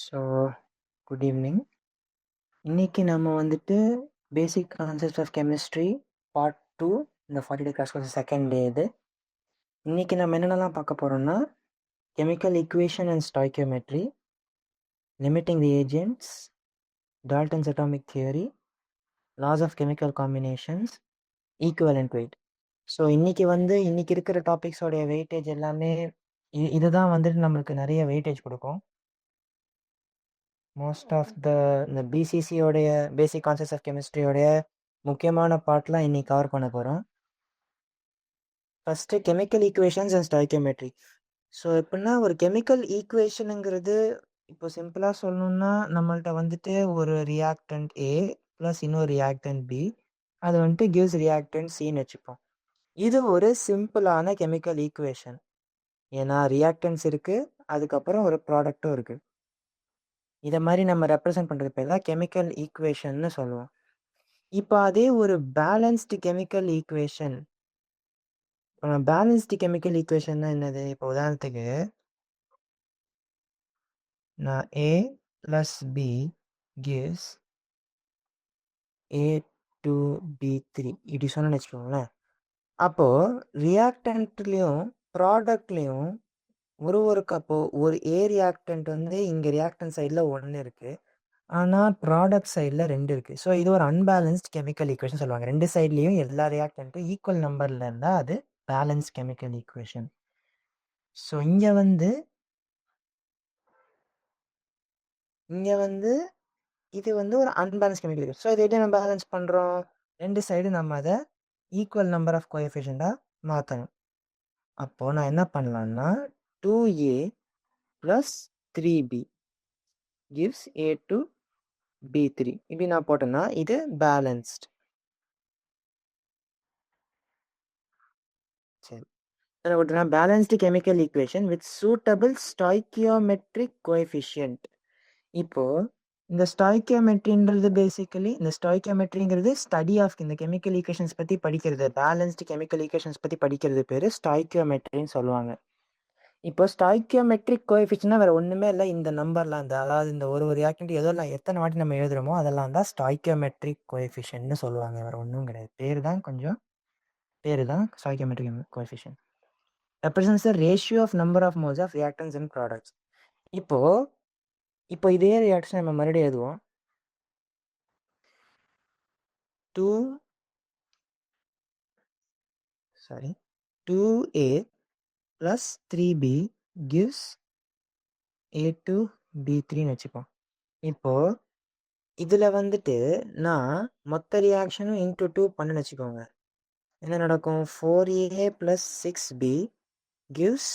So good evening. இன்னைக்கு நம்ம வந்துட்டு பேசிக் கான்செப்ட்ஸ் ஆஃப் கெமிஸ்ட்ரி பார்ட் 2 இந்த 40 கிளாஸ் கோர்ஸ் செகண்ட் டே இது. இன்னைக்கு நம்ம என்னென்னலாம் பார்க்க போகிறோம்னா chemical equation and stoichiometry, limiting the agents, Dalton's atomic theory, laws of chemical combinations, equivalent weight. So இன்னைக்கு இருக்கிற டாபிக்ஸோடைய வெயிட்டேஜ் எல்லாமே இதுதான் வந்துட்டு நம்மளுக்கு நிறைய வெயிட்டேஜ் கொடுக்கும். மோஸ்ட் ஆஃப் இந்த பிசிசியோடைய பேசிக் கான்செப்ட்ஸ் ஆஃப் கெமிஸ்ட்ரியோடைய முக்கியமான பார்ட்லாம் இன்னைக்கு கவர் பண்ண போகிறோம். First chemical equations and stoichiometry. So எப்படின்னா ஒரு கெமிக்கல் ஈக்குவேஷனுங்கிறது இப்போ சிம்பிளாக சொல்லணும்னா நம்மள்ட்ட வந்துட்டு ஒரு ரியாக்டன்ட் ஏ ப்ளஸ் இன்னொரு ரியாக்டன்ட் பி, அது வந்துட்டு கிவ்ஸ் ரியாக்டன்ட் சின்னு வச்சுப்போம். இது ஒரு சிம்பிளான கெமிக்கல் ஈக்குவேஷன். ஏன்னா ரியாக்டன்ஸ் இருக்குது, அதுக்கப்புறம் ஒரு ப்ராடக்ட்டும் இருக்குது. இதை மாதிரி நம்ம ரெப்ரசன்ட் பண்ணுறது பேர் தான் கெமிக்கல் ஈக்குவேஷன்னு சொல்லுவோம். இப்போ அதே ஒரு balanced chemical equation. Balanced chemical ஈக்குவேஷன்னா என்னது? இப்போ உதாரணத்துக்கு நான் ஏ ப்ளஸ் பி கிவ்ஸ் A2B3 இப்படி சொன்னேன்னு வச்சுக்கோங்களேன். அப்போது ரியாக்டன்ட்லேயும் ப்ராடக்ட்லேயும் அப்போ ஒரு ஏ ரியாக்டன்ட் வந்து இங்கே ரியாக்டன்ட் சைடில் 1 இருக்குது, ஆனால் ப்ராடக்ட் சைடில் 2 இருக்குது. ஸோ இது ஒரு அன்பேலன்ஸ்ட் கெமிக்கல் ஈக்குவேஷன் சொல்லுவாங்க. ரெண்டு சைட்லேயும் எல்லா ரியாக்டன்ட்டும் ஈக்குவல் நம்பரில் இருந்தால் அது பேலன்ஸ் கெமிக்கல் ஈக்குவேஷன். ஸோ இங்கே வந்து இது வந்து ஒரு அன்பேலன்ஸ் கெமிக்கல் ஈக்குவேஷன். ஸோ இதை எப்படி நம்ம பேலன்ஸ் பண்ணுறோம்? ரெண்டு சைடு நம்ம அதை ஈக்குவல் நம்பர் ஆஃப் கோஎஃபிஷியண்டாக மாற்றணும். அப்போது நான் என்ன பண்ணலான்னா 2A plus 3B gives A2B3 இப்படி நான் போட்டேன்னா இது பேலன்ஸ்ட். சரி, balanced chemical equation with suitable stoichiometric coefficient. இப்போது இந்த ஸ்டாய்க்கியோமெட்ரின்றது பேசிக்கலி இந்த ஸ்டாய்க்கியோமெட்ரிங்கிறது ஸ்டடி ஆஃப் இந்த கெமிக்கல் ஈக்குவேஷன்ஸ் பற்றி படிக்கிறது, பேலன்ஸ்டு கெமிக்கல் ஈக்குவேஷன்ஸ் பற்றி படிக்கிறது பேர் ஸ்டாய்க்கியோமெட்ரின்னு சொல்லுவாங்க. இப்போ ஸ்டாய்க்கியோமெட்ரிக் கோஎஃபிஷியன்ட்னா வேறு ஒன்றுமே இல்லை, இந்த நம்பர்லாம் தான், அதாவது இந்த ஒரு ரியாக்டன்ட் எதெல்லாம் எத்தனை வாட்டி நம்ம எழுதுகிறோமோ அதெல்லாம் தான் ஸ்டாய்க்கியோமெட்ரிக் கோஎஃபிஷியன்ட்னு சொல்லுவாங்க. வேறு ஒன்றும் கிடையாது, பேர் தான் ஸ்டாய்க்கியோமெட்ரிக் coefficient. represents the ratio of number of moles of reactants and products. இப்போ இதே ரியாக்ஷன் நம்ம மறுபடியும் எழுதுவோம். 2A plus 3B gives A2B3ன்னு வச்சுப்போம். இப்போது இதில் வந்துட்டு நான் மொத்த ரியாக்ஷனும் இன்ட்டு 2 பண்ணுன்னு வச்சுக்கோங்க. என்ன நடக்கும்? 4A plus 6B gives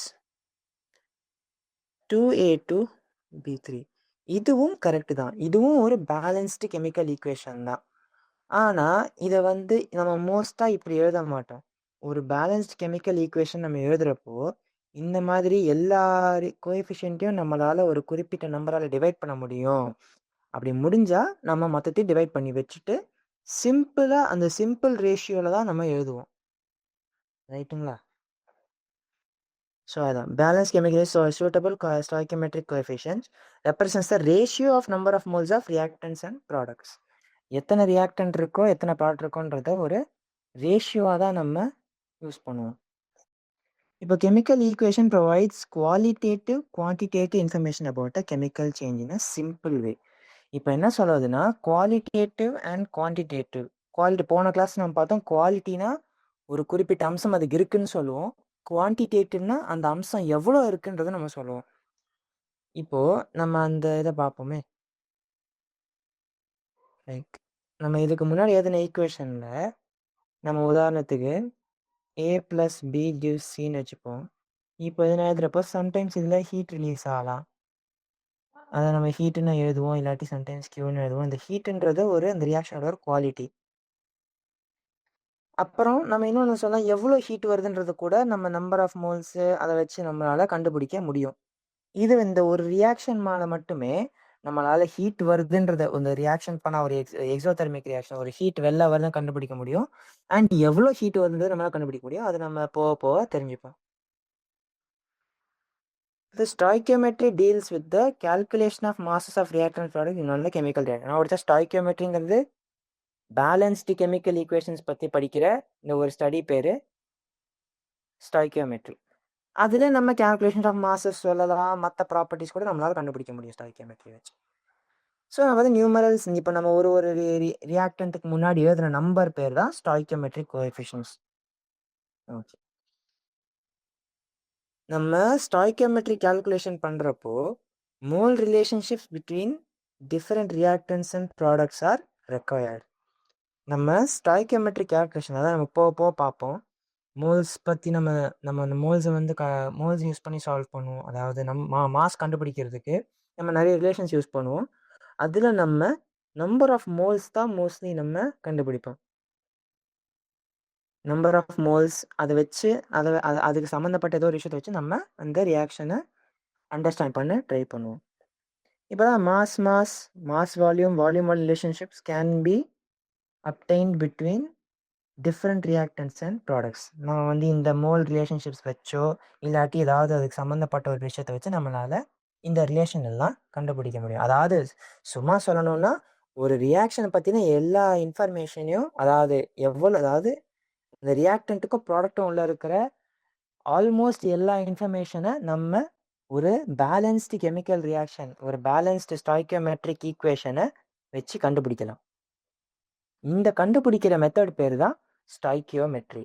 2A2B3. இதுவும் கரெக்டு தான், இதுவும் ஒரு பேலன்ஸ்டு கெமிக்கல் ஈக்குவேஷன் தான். ஆனால் இதை வந்து நம்ம மோஸ்ட்டாக இப்படி எழுத மாட்டோம். ஒரு பேலன்ஸ்டு கெமிக்கல் ஈக்குவேஷன் நம்ம எழுதுகிறப்போ இந்த மாதிரி எல்லா கோஎஃபிஷியன்ட்டையும் நம்மளால் ஒரு குறிப்பிட்ட நம்பரால் டிவைட் பண்ண முடியும். அப்படி முடிஞ்சால் நம்ம மொத்தத்தையும் டிவைட் பண்ணி வச்சுட்டு சிம்பிளாக அந்த சிம்பிள் ரேஷியோவில் தான் நம்ம எழுதுவோம். ரைட்டுங்களா? ஸோ அதான் balance chemical suitable stoichiometric coefficient represents the ratio of number of moles of reactants and products. எத்தனை ரியாக்டன்ட் இருக்கோ எத்தனை ப்ராடக்ட் இருக்கோன்றத ஒரு ரேஷியோவாக தான் நம்ம யூஸ் பண்ணுவோம். இப்போ chemical equation provides qualitative quantitative information about a chemical change in a simple வே. இப்போ என்ன சொல்லுதுன்னா குவாலிட்டேட்டிவ் அண்ட் குவான்டிடேட்டிவ். போன கிளாஸ் நம்ம பார்த்தோம், குவாலிட்டினா ஒரு குறிப்பிட்ட அம்சம் அதுக்கு இருக்குன்னு சொல்லுவோம், குவான்டிடேட்டிவ்னா அந்த அம்சம் எவ்வளோ இருக்குன்றதை நம்ம சொல்லுவோம். இப்போது நம்ம அந்த இதை பார்ப்போமே. லைக் நம்ம இதுக்கு முன்னாடி எழுதின ஈக்குவேஷனில் நம்ம உதாரணத்துக்கு A + B gives Cன்னு வச்சுப்போம். இப்போ இதை எழுதுகிறப்போ சம்டைம்ஸ் இதில் ஹீட் ரிலீஸ் ஆகலாம், அதை நம்ம ஹீட்டுன்னு எழுதுவோம், இல்லாட்டி சம்டைம்ஸ் கியூன்னு எழுதுவோம். இந்த ஹீட்டுன்றது அந்த ரியாக்ஷனோட ஒரு குவாலிட்டி. அப்புறம் நம்ம இன்னொன்று சொல்லலாம், எவ்வளோ ஹீட் வருதுன்றது கூட நம்ம நம்பர் ஆஃப் மோல்ஸு அதை வச்சு நம்மளால் கண்டுபிடிக்க முடியும். இது இந்த ஒரு ரியாக்ஷன் மேலே மட்டுமே நம்மளால் ஹீட் வருதுன்றத இந்த ரியாக்ஷன் பண்ணால் ஒரு எக்ஸோதெர்மிக் ரியாக்ஷன் ஒரு ஹீட் வெளில வருதுன்னு கண்டுபிடிக்க முடியும். அண்ட் எவ்வளோ ஹீட் வருதுன்றது நம்மளால் கண்டுபிடிக்க முடியும். அது நம்ம போக போக தெரிஞ்சுப்போம். The stoichiometry deals with the calculation of masses of reactant product in the chemical reaction. நான் ஒரு stoichiometryங்கிறது பேலன்ஸ்டு கெமிக்கல் ஈக்குவேஷன்ஸ் பற்றி படிக்கிற இந்த ஒரு ஸ்டடி பேர் ஸ்டாய்கியோமெட்ரி. அதில் நம்ம கேல்குலேஷன் ஆஃப் மாசஸ் சொல்லலாம், மற்ற ப்ராப்பர்ட்டிஸ் கூட நம்மளால் கண்டுபிடிக்க முடியும் ஸ்டாய்கியோமெட்ரி வச்சு. ஸோ நம்ம வந்து நியூமரல்ஸ், இப்போ நம்ம ஒரு ஒரு ரியாக்டன்ட்டுக்கு முன்னாடி எழுதுன நம்பர் பேர் தான் ஸ்டாய்கியோமெட்ரிக் கோஎஃபிஷியன்ட்ஸ். ஓகே, நம்ம ஸ்டாய்கியோமெட்ரி கேல்குலேஷன் பண்ணுறப்போ mole relationships between different reactance and products R required. நம்ம ஸ்டாய்கியோமெட்ரி கேல்குலேஷன் அதான் நம்ம போக போக பார்ப்போம். மோல்ஸ் பற்றி நம்ம அந்த மோல்ஸை வந்து மோல்ஸ் யூஸ் பண்ணி சால்வ் பண்ணுவோம். அதாவது மாஸ் கண்டுபிடிக்கிறதுக்கு நம்ம நிறைய ரிலேஷன்ஸ் யூஸ் பண்ணுவோம். அதில் நம்ம நம்பர் ஆஃப் மோல்ஸ் தான் மோஸ்ட்லி நம்ம கண்டுபிடிப்போம். நம்பர் ஆஃப் மோல்ஸ் அதை வச்சு அதுக்கு சம்மந்தப்பட்ட ஏதோ ஒரு விஷயத்தை வச்சு நம்ம அந்த ரியாக்ஷனை அண்டர்ஸ்டாண்ட் பண்ண ட்ரை பண்ணுவோம். இப்போ தான் mass volume relationships can be obtained between different reactance and products. நம்ம வந்து இந்த மோல் ரிலேஷன்ஷிப்ஸ் வச்சோ இல்லாட்டி ஏதாவது அதுக்கு சம்மந்தப்பட்ட ஒரு விஷயத்தை வச்சு நம்மளால் இந்த ரிலேஷன் எல்லாம் கண்டுபிடிக்க முடியும். அதாவது சும்மா சொல்லணும்னா ஒரு ரியாக்ஷனை பற்றின எல்லா இன்ஃபர்மேஷனையும், அதாவது இந்த ரியாக்டன்ட்டுக்கும் ப்ராடக்டும் உள்ள இருக்கிற ஆல்மோஸ்ட் எல்லா இன்ஃபர்மேஷனை நம்ம ஒரு பேலன்ஸ்டு கெமிக்கல் ரியாக்ஷன், ஒரு பேலன்ஸ்டு ஸ்டாய்கியோமெட்ரிக் ஈக்குவேஷனை வச்சு கண்டுபிடிக்கலாம். இந்த கண்டுபிடிக்கிற மெத்தட் பேர் தான் ஸ்டாய்கியோமெட்ரி.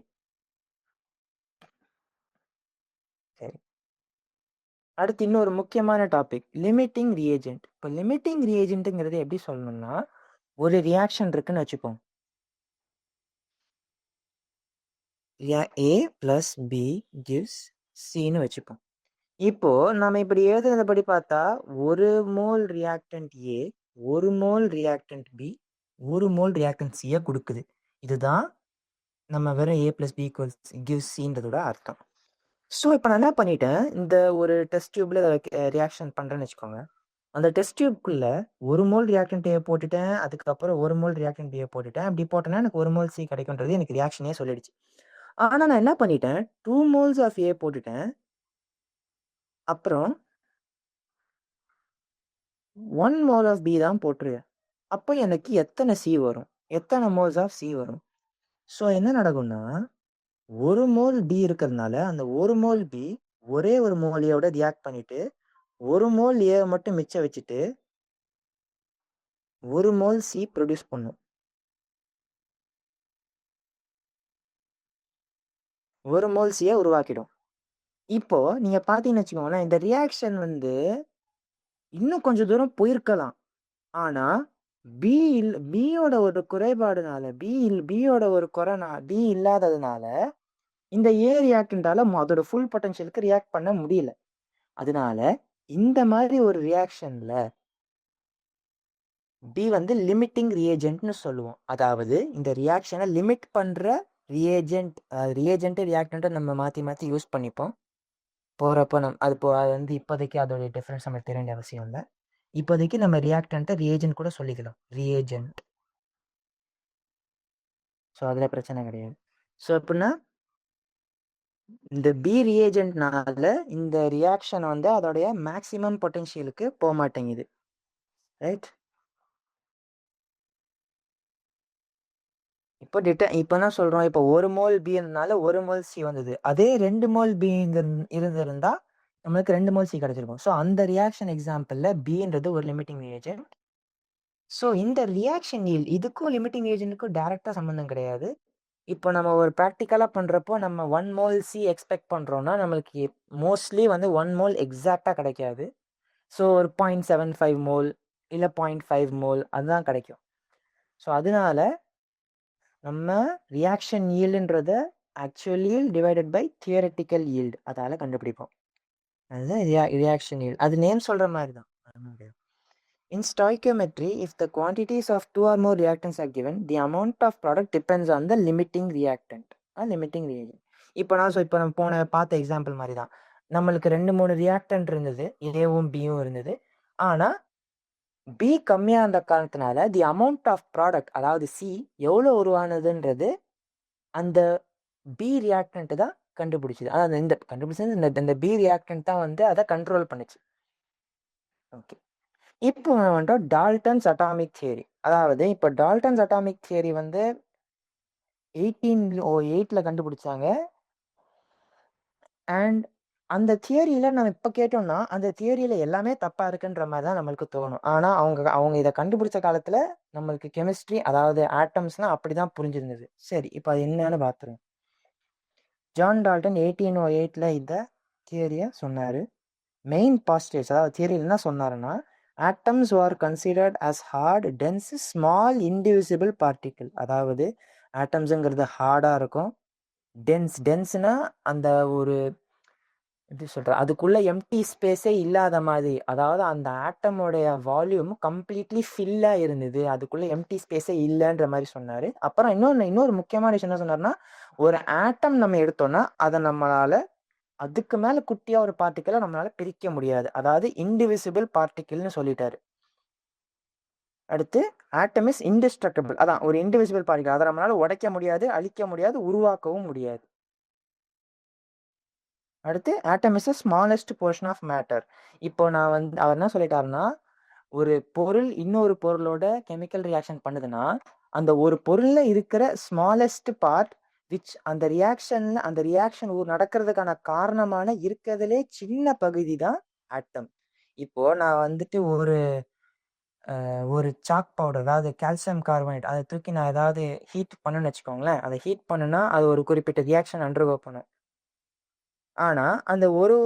சரி, அடுத்து இன்னொரு முக்கியமான டாபிக் லிமிட்டிங் ரியேஜென்ட். இப்போ லிமிட்டிங் ரியேஜென்ட்டுங்கிறது எப்படி சொல்லணும்னா, ஒரு ரியாக்ஷன் இருக்குன்னு வச்சுப்போம். A + B gives Cன்னு வச்சுப்போம். இப்போ நம்ம இப்படி எழுதுனதுபடி பார்த்தா ஒரு மோல் ரியாக்டன்ட் A, ஒரு மோல் ரியாக்டன்ட் B, ஒரு மோல் ரியாக்டன்ட் Cயை கொடுக்குது. இதுதான் நம்ம வெறும் A + B gives Cன்றதோட அர்த்தம். ஸோ இப்போ நான் என்ன பண்ணிட்டேன், இந்த ஒரு டெஸ்ட் டியூப்ல ரியாக்ஷன் பண்ணுறேன்னு வச்சுக்கோங்க. அந்த டெஸ்ட் டியூப்குள்ளே ஒரு மோல் ரியாக்டன்ட் A போட்டுட்டேன், அதுக்கப்புறம் ஒரு மோல் ரியாக்டன்ட் B போட்டுட்டேன். அப்படி போட்டேன்னா எனக்கு ஒரு மோல் C கிடைக்குன்றது எனக்கு ரியாக்ஷனே சொல்லிடுச்சு. ஆனால் நான் என்ன பண்ணிட்டேன், 2 moles ஆஃப் A போட்டுட்டேன், அப்புறம் 1 mole ஆஃப் B தான் போட்டுருவேன். அப்போ எனக்கு எத்தனை C வரும், எத்தனை மோல்ஸ் ஆஃப் C வரும்? ஸோ என்ன நடக்கும்னா, ஒரு மோல் B இருக்கிறதுனால அந்த ஒரு மோல் B ஒரே ஒரு மோல் ஏவோட ரியாக்ட் பண்ணிட்டு ஒரு மோல் ஏ மட்டும் மிச்சம் வச்சுட்டு ஒரு மோல் C ப்ரொடியூஸ் பண்ணும். ஒரு மோல் Cயை உருவாக்கிடும். இப்போ நீங்க பார்த்தீங்கன்னு வச்சுக்கோங்களேன், இந்த ரியாக்ஷன் வந்து இன்னும் கொஞ்சம் தூரம் போயிருக்கலாம். ஆனா பியோட ஒரு குறைபாடுனால, பியோட ஒரு பி இல்லாததுனால இந்த ஏ ரியாக்டன்டால அதோட ஃபுல் பொட்டன்ஷியலுக்கு ரியாக்ட் பண்ண முடியல. அதனால இந்த மாதிரி ஒரு ரியாக்ஷன்ல பி வந்து லிமிட்டிங் ரியேஜென்ட்னு சொல்லுவோம். அதாவது இந்த ரியாக்ஷனை லிமிட் பண்ற ரியேஜென்ட் ரியாக்டன்ட்டை நம்ம மாற்றி யூஸ் பண்ணிப்போம் போகிறப்போ. அது வந்து இப்போதைக்கு அதோடைய டிஃப்ரென்ஸ் நம்ம தெரிய வேண்டிய அவசியம் இல்லை. இப்போதைக்கு நம்ம ரியாக்டன்ட்டை ரியேஜென்ட் கூட சொல்லிக்கலாம், ரியேஜென்ட். ஸோ அதில் பிரச்சனை கிடையாது. ஸோ எப்படின்னா இந்த பி ரியேஜென்ட்னால இந்த ரியாக்ஷன் வந்து அதோடைய மேக்சிமம் பொட்டென்ஷியலுக்கு போக மாட்டேங்குது, ரைட்? இப்போ என்ன சொல்கிறோம், இப்போ ஒரு மோல் பி இருந்தனால ஒரு மோல் சி வந்தது. அதே 2 மோல் பி இருந்திருந்தா நம்மளுக்கு 2 மோல் சி கிடச்சிருக்கும். ஸோ அந்த ரியாக்ஷன் எக்ஸாம்பிளில் பின்றது ஒரு லிமிட்டிங் ரியேஜென்ட். ஸோ இந்த ரியாக்ஷன் இதுக்கும் லிமிட்டிங் ரியேஜென்ட்டுக்கும் டைரெக்டாக சம்மந்தம் கிடையாது. இப்போ நம்ம ஒரு ப்ராக்டிக்கலாக பண்ணுறப்போ நம்ம 1 mol C எக்ஸ்பெக்ட் பண்ணுறோன்னா நம்மளுக்கு மோஸ்ட்லி வந்து 1 mol எக்ஸாக்டாக கிடைக்காது. ஸோ ஒரு 0.75 mol இல்லை 0.5 mol அதுதான் கிடைக்கும். ஸோ அதனால நம்ம ரியாக்ஷன் ஈல்டுன்றத actual yield divided by theoretical yield அதால் கண்டுபிடிப்போம். அதுதான் ரியாக்ஷன் ஈல்டு. அது நேம் சொல்கிற மாதிரி தான். In stoichiometry, if the quantities of 2 or more reactants are given, the amount of product depends on the limiting reactant or limiting reagent. இப்போ நம்ம பார்த்த எக்ஸாம்பிள் மாதிரி தான். நம்மளுக்கு 2-3 ரியாக்டன்ட் இருந்தது, ஏவும் பியும் இருந்தது. ஆனால் பி கம்மியாக இருந்த காரணத்தினால தி அமௌண்ட் ஆஃப் ப்ராடக்ட், அதாவது சி எவ்வளோ உருவானதுன்றது அந்த பி ரியாக்டன்ட் தான் கண்டுபிடிச்சது. அதாவது இந்த கண்டுபிடிச்சது இந்த பி ரியாக்டன்ட் தான் வந்து அதை கண்ட்ரோல் பண்ணுச்சு. ஓகே, இப்போ வந்துட்டோம் டால்டன்ஸ் அட்டாமிக் தியரி. அதாவது இப்போ டால்டன்ஸ் அட்டாமிக் தியரி வந்து 1808 கண்டுபிடிச்சாங்க. அண்ட் அந்த தியரியில நம்ம இப்போ கேட்டோம்னா அந்த தியரியில எல்லாமே தப்பா இருக்குன்ற மாதிரி தான் நம்மளுக்கு தோணும். ஆனால் அவங்க இதை கண்டுபிடிச்ச காலத்துல நம்மளுக்கு கெமிஸ்ட்ரி, அதாவது ஆட்டம்ஸ்லாம் அப்படிதான் புரிஞ்சிருந்தது. சரி, இப்போ அது என்னன்னு பார்த்துருவோம். ஜான் டால்டன் 1808 இந்த தியரியை சொன்னார். மெயின் பாஸ்டேஜ், அதாவது தியரியில் என்ன சொன்னாருன்னா, atoms are considered as hard dense small indivisible particle. அதாவது ஆட்டம்ஸுங்கிறது ஹார்டாக இருக்கும். டென்ஸ்னா அந்த ஒரு எப்படி சொல்ற, அதுக்குள்ள எம்டி ஸ்பேஸே இல்லாத மாதிரி. அதாவது அந்த ஆட்டமோடைய வால்யூம் கம்ப்ளீட்லி ஃபில்லா இருந்தது, அதுக்குள்ள எம்டி ஸ்பேஸே இல்லைன்ற மாதிரி சொன்னாரு. அப்புறம் இன்னொரு முக்கியமான விஷயம் என்ன சொன்னார்னா, ஒரு ஆட்டம் நம்ம எடுத்தோம்னா அதை நம்மளால அதுக்கு மேல குட்டியா ஒரு பார்ட்டிக்கலை நம்மளால பிரிக்க முடியாது. அதாவது இன்டிவிசிபிள் பார்ட்டிக்கிள்னு சொல்லிட்டாரு. அடுத்து ஆட்டம் இஸ் இன்டிஸ்ட்ரக்டபிள். அதான் ஒரு இன்டிவிசிபிள் பார்ட்டிக்கல், அதை நம்மளால உடைக்க முடியாது, அழிக்க முடியாது, உருவாக்கவும் முடியாது. அடுத்து atom is smallest portion of matter. இப்போ நான் வந்து அவர் என்ன சொல்லிட்டாருன்னா, ஒரு பொருள் இன்னொரு பொருளோட கெமிக்கல் ரியாக்ஷன் பண்ணுதுன்னா அந்த ஒரு பொருள்ல இருக்கிற ஸ்மாலஸ்ட் பார்ட் விச் அந்த ரியாக்ஷன் நடக்கிறதுக்கான காரணமான இருக்கிறதுலே சின்ன பகுதி தான் ஆட்டம். இப்போ நான் வந்துட்டு ஒரு சாக் பவுடர், அதாவது கால்சியம் கார்பனேட், அதை தூக்கி நான் ஏதாவது ஹீட் பண்ணுன்னு வச்சுக்கோங்களேன். அதை ஹீட் பண்ணுனா அது ஒரு குறிப்பிட்ட ரியாக்ஷன் அண்டர்கோ பண்ணும். ஆனா அந்த ஒரு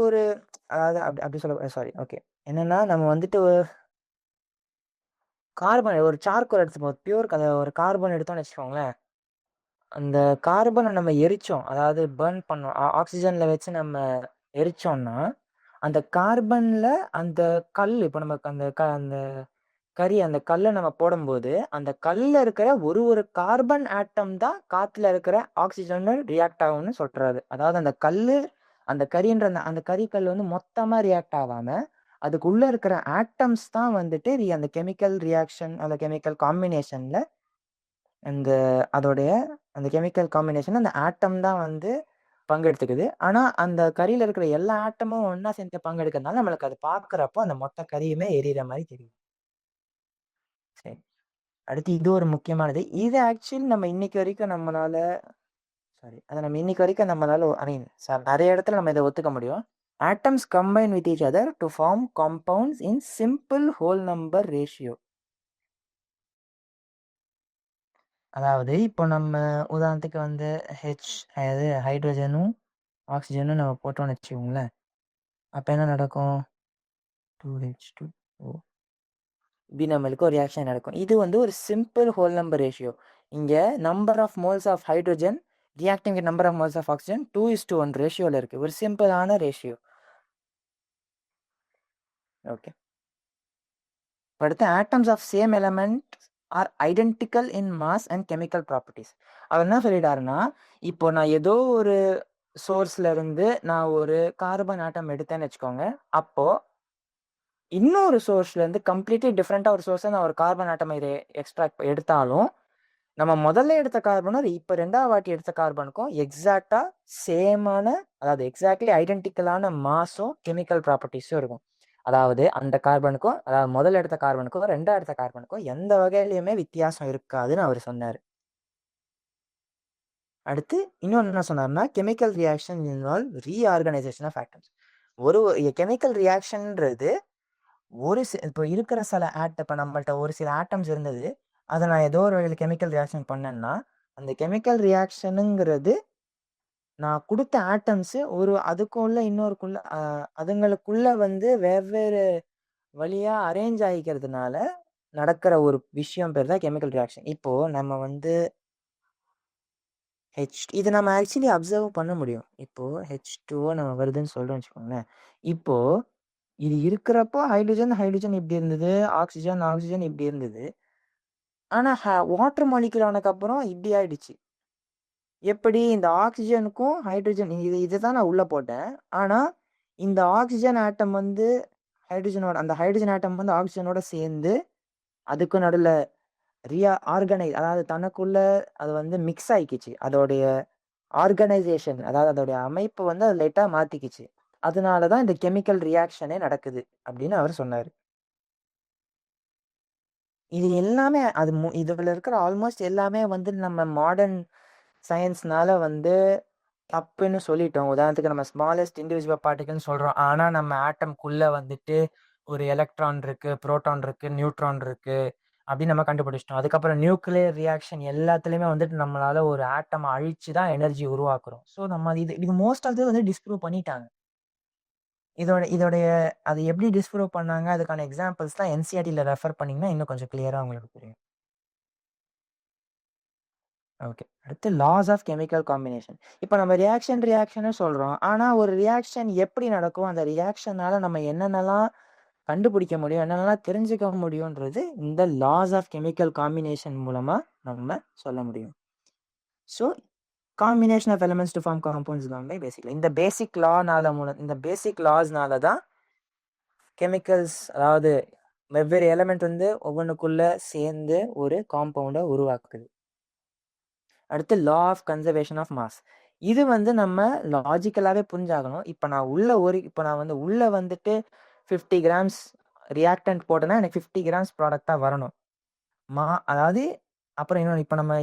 அதாவது அப்படி சொல்ல சாரி, ஓகே, என்னன்னா நம்ம வந்துட்டு கார்பன், ஒரு சார்கோல் எடுத்துப்போம், பியூர் ஒரு கார்பன் எடுத்தோம்னு வச்சுக்கோங்களேன். அந்த கார்பனை நம்ம எரிச்சோம், அதாவது பர்ன் பண்ணோம், ஆக்சிஜன்ல வச்சு நம்ம எரிச்சோம்னா அந்த கார்பன்ல அந்த கல், இப்போ நமக்கு அந்த கறி, அந்த கல்லை நம்ம போடும்போது அந்த கல்ல இருக்கிற ஒரு கார்பன் ஆட்டம் தான் காத்துல இருக்கிற ஆக்சிஜனோட ரியாக்ட் ஆகும்னு சொல்றாரு. அதாவது அந்த கறின்ற அந்த கறிக்கல் வந்து மொத்தமா ரியாக்ட் ஆகாம அதுக்குள்ள இருக்கிற ஆட்டம்ஸ் தான் வந்துட்டு அந்த கெமிக்கல் ரியாக்ஷன், அந்த கெமிக்கல் காம்பினேஷன்ல அந்த கெமிக்கல் காம்பினேஷன் அந்த ஆட்டம் தான் வந்து பங்கெடுத்துக்குது. ஆனா அந்த கறியில இருக்கிற எல்லா ஆட்டமும் ஒன்னா சேர்ந்து பங்கெடுக்கிறதுனால நம்மளுக்கு அது பாக்குறப்போ அந்த மொத்த கறியுமே எரியற மாதிரி தெரியும். சரி, அடுத்து இது ஒரு முக்கியமானது. இது ஆக்சுவலி நம்ம இன்னைக்கு வரைக்கும் நம்மளால ஐ மீன் நிறைய இடத்துல நம்ம இதை ஒத்துக்க முடியும். Atoms combine with each other to form compounds in simple whole number ratio. அதாவது இப்போ நம்ம உதாரணத்துக்கு வந்து அதாவது ஹைட்ரஜனும் ஆக்சிஜனும் நம்ம போட்டோம்னு வச்சுக்கோங்களேன். அப்போ என்ன நடக்கும், 2H2O இப்படி நம்மளுக்கு ஒரு ரியாக்ஷன் நடக்கும். இது வந்து ஒரு சிம்பிள் ஹோல் நம்பர் ரேஷியோ. இங்கே number of moles of hydrogen reacting with number of moles of oxygen 2:1 ரேஷியோவில் இருக்குது. ஒரு சிம்பிளான ரேஷியோ. ஓகே, அடுத்து atoms of same element are identical in mass and chemical properties. அவர் என்ன சொல்லிட்டாருன்னா, இப்போ நான் ஏதோ ஒரு சோர்ஸ்ல இருந்து நான் ஒரு கார்பன் ஆட்டம் எடுத்தேன்னு வச்சுக்கோங்க. அப்போ இன்னொரு சோர்ஸ்ல இருந்து கம்ப்ளீட்லி டிஃப்ரெண்டா ஒரு சோர்ஸ் நான் ஒரு கார்பன் ஆட்டம் இதை எக்ஸ்ட்ராக்ட் எடுத்தாலும் நம்ம முதல்ல எடுத்த கார்பனும் இப்போ ரெண்டாவது வாட்டி எடுத்த கார்பனுக்கும் எக்ஸாக்டா சேமான, அதாவது எக்ஸாக்ட்லி ஐடென்டிக்கலான மாஸும் கெமிக்கல் ப்ராப்பர்ட்டிஸும் இருக்கும். அதாவது அந்த கார்பனுக்கும், அதாவது முதல்ல எடுத்த கார்பனுக்கும் ரெண்டாவது எடுத்த கார்பனுக்கும் எந்த வகையிலையுமே வித்தியாசம் இருக்காதுன்னு அவர் சொன்னார். அடுத்து இன்னொன்று என்ன சொன்னார்னா, chemical reaction involve reorganization of atoms. ஒரு கெமிக்கல் ரியாக்ஷன்ன்றது இப்போ இருக்கிற சில இப்போ நம்மள்ட்ட ஒரு சில ஆட்டம்ஸ் இருந்தது, அதை நான் ஏதோ ஒரு வகையில் கெமிக்கல் ரியாக்ஷன் பண்ணேன்னா அந்த கெமிக்கல் ரியாக்ஷனுங்கிறது நான் கொடுத்த ஆட்டம்ஸு அதுக்குள்ள இன்னொருக்குள்ள அதுங்களுக்குள்ள வந்து வெவ்வேறு வழியா அரேஞ்ச் ஆகிக்கிறதுனால நடக்கிற ஒரு விஷயம் பேர் தான் கெமிக்கல் ரியாக்ஷன். இப்போ நம்ம வந்து இது நம்ம ஆக்சுவலி அப்சர்வ் பண்ண முடியும். இப்போ H2O நம்ம வருதுன்னு சொல்றோம்னு வச்சுக்கோங்களேன். இப்போ இது இருக்கிறப்போ ஹைட்ரஜன் இப்படி இருந்தது, ஆக்சிஜன் இப்படி இருந்தது. ஆனா வாட்டர் மாலிகுல் ஆனதுக்கப்புறம் இப்படி ஆயிடுச்சு. எப்படி, இந்த ஆக்சிஜனுக்கும் ஹைட்ரஜன் இதுதான் நான் உள்ள போட்டேன். ஆனா இந்த ஆக்சிஜன் ஆட்டம் வந்து அந்த ஹைட்ரஜன் ஆட்டம் வந்து ஆக்சிஜனோட சேர்ந்து அதுக்கு நடுவில் ஆர்கனைஸ், அதாவது தனக்குள்ள அது வந்து மிக்ஸ் ஆயிக்கிச்சு. அதோடைய ஆர்கனைசேஷன், அதாவது அதோடைய அமைப்பு வந்து அது லைட்டா மாத்திக்கிச்சு. அதனால தான் இந்த கெமிக்கல் ரியாக்ஷனே நடக்குது அப்படின்னு அவர் சொன்னாரு. இது எல்லாமே அது இதுல இருக்கிற ஆல்மோஸ்ட் எல்லாமே வந்து நம்ம மாடர்ன் சயின்ஸ்னால வந்து தப்புன்னு சொல்லிட்டோம். உதாரணத்துக்கு நம்ம ஸ்மாலஸ்ட் இண்டிவிஜுவல் பார்ட்டிகல்னு சொல்றோம். ஆனா நம்ம ஆட்டம்குள்ள வந்துட்டு ஒரு எலக்ட்ரான் இருக்கு, புரோட்டான் இருக்கு, நியூட்ரான் இருக்கு அப்படின்னு நம்ம கண்டுபிடிச்சிட்டோம். அதுக்கப்புறம் நியூக்ளியர் ரியாக்ஷன் எல்லாத்துலயுமே வந்துட்டு நம்மளால ஒரு ஆட்டம் அழிச்சு தான் எனர்ஜி உருவாக்குறோம். ஸோ நம்ம இது இது மோஸ்ட் ஆஃப் வந்து டிஸ்ப்ரூவ் பண்ணிட்டாங்க. இதோடைய அது எப்படி டிஸ்ப்ரூவ் பண்ணாங்க, அதுக்கான எக்ஸாம்பிள்ஸ்லாம் என்சிஇஆர்டில ரெஃபர் பண்ணீங்கன்னா இன்னும் கொஞ்சம் கிளியரா உங்களுக்கு புரியும். ஓகே. அடுத்து லாஸ் ஆஃப் கெமிக்கல் காம்பினேஷன். இப்ப நம்ம ரியாக்ஷன்னு சொல்றோம். ஆனா ஒரு ரியாக்ஷன் எப்படி நடக்கும்? அந்த ரியாக்ஷனால நம்ம என்னென்னலாம் கண்டுபிடிக்க முடியும்? என்னென்னலாம் தெரிஞ்சுக்க முடியும்ன்றது இந்த லாஸ் ஆஃப் கெமிக்கல் காம்பினேஷன் மூலமா நம்ம சொல்ல முடியும். So combination of elements to form compounds தான் பேசிக்கலி இந்த பேசிக் லாஸ்னால தான் கெமிக்கல்ஸ், அதாவது வெவ்வேறு எலிமெண்ட் வந்து ஒவ்வொன்றுக்குள்ள சேர்ந்து ஒரு காம்பவுண்டை உருவாக்குது. அடுத்து law of conservation of mass. இது வந்து நம்ம லாஜிக்கலாகவே புரிஞ்சாகணும். இப்போ நான் வந்து உள்ள வந்துட்டு 50 கிராம்ஸ் ரியாக்டன்ட் போட்டேன்னா எனக்கு 50 கிராம்ஸ் ப்ராடக்டாக வரணும். அதாவது அப்புறம் இன்னொன்று, இப்போ நம்ம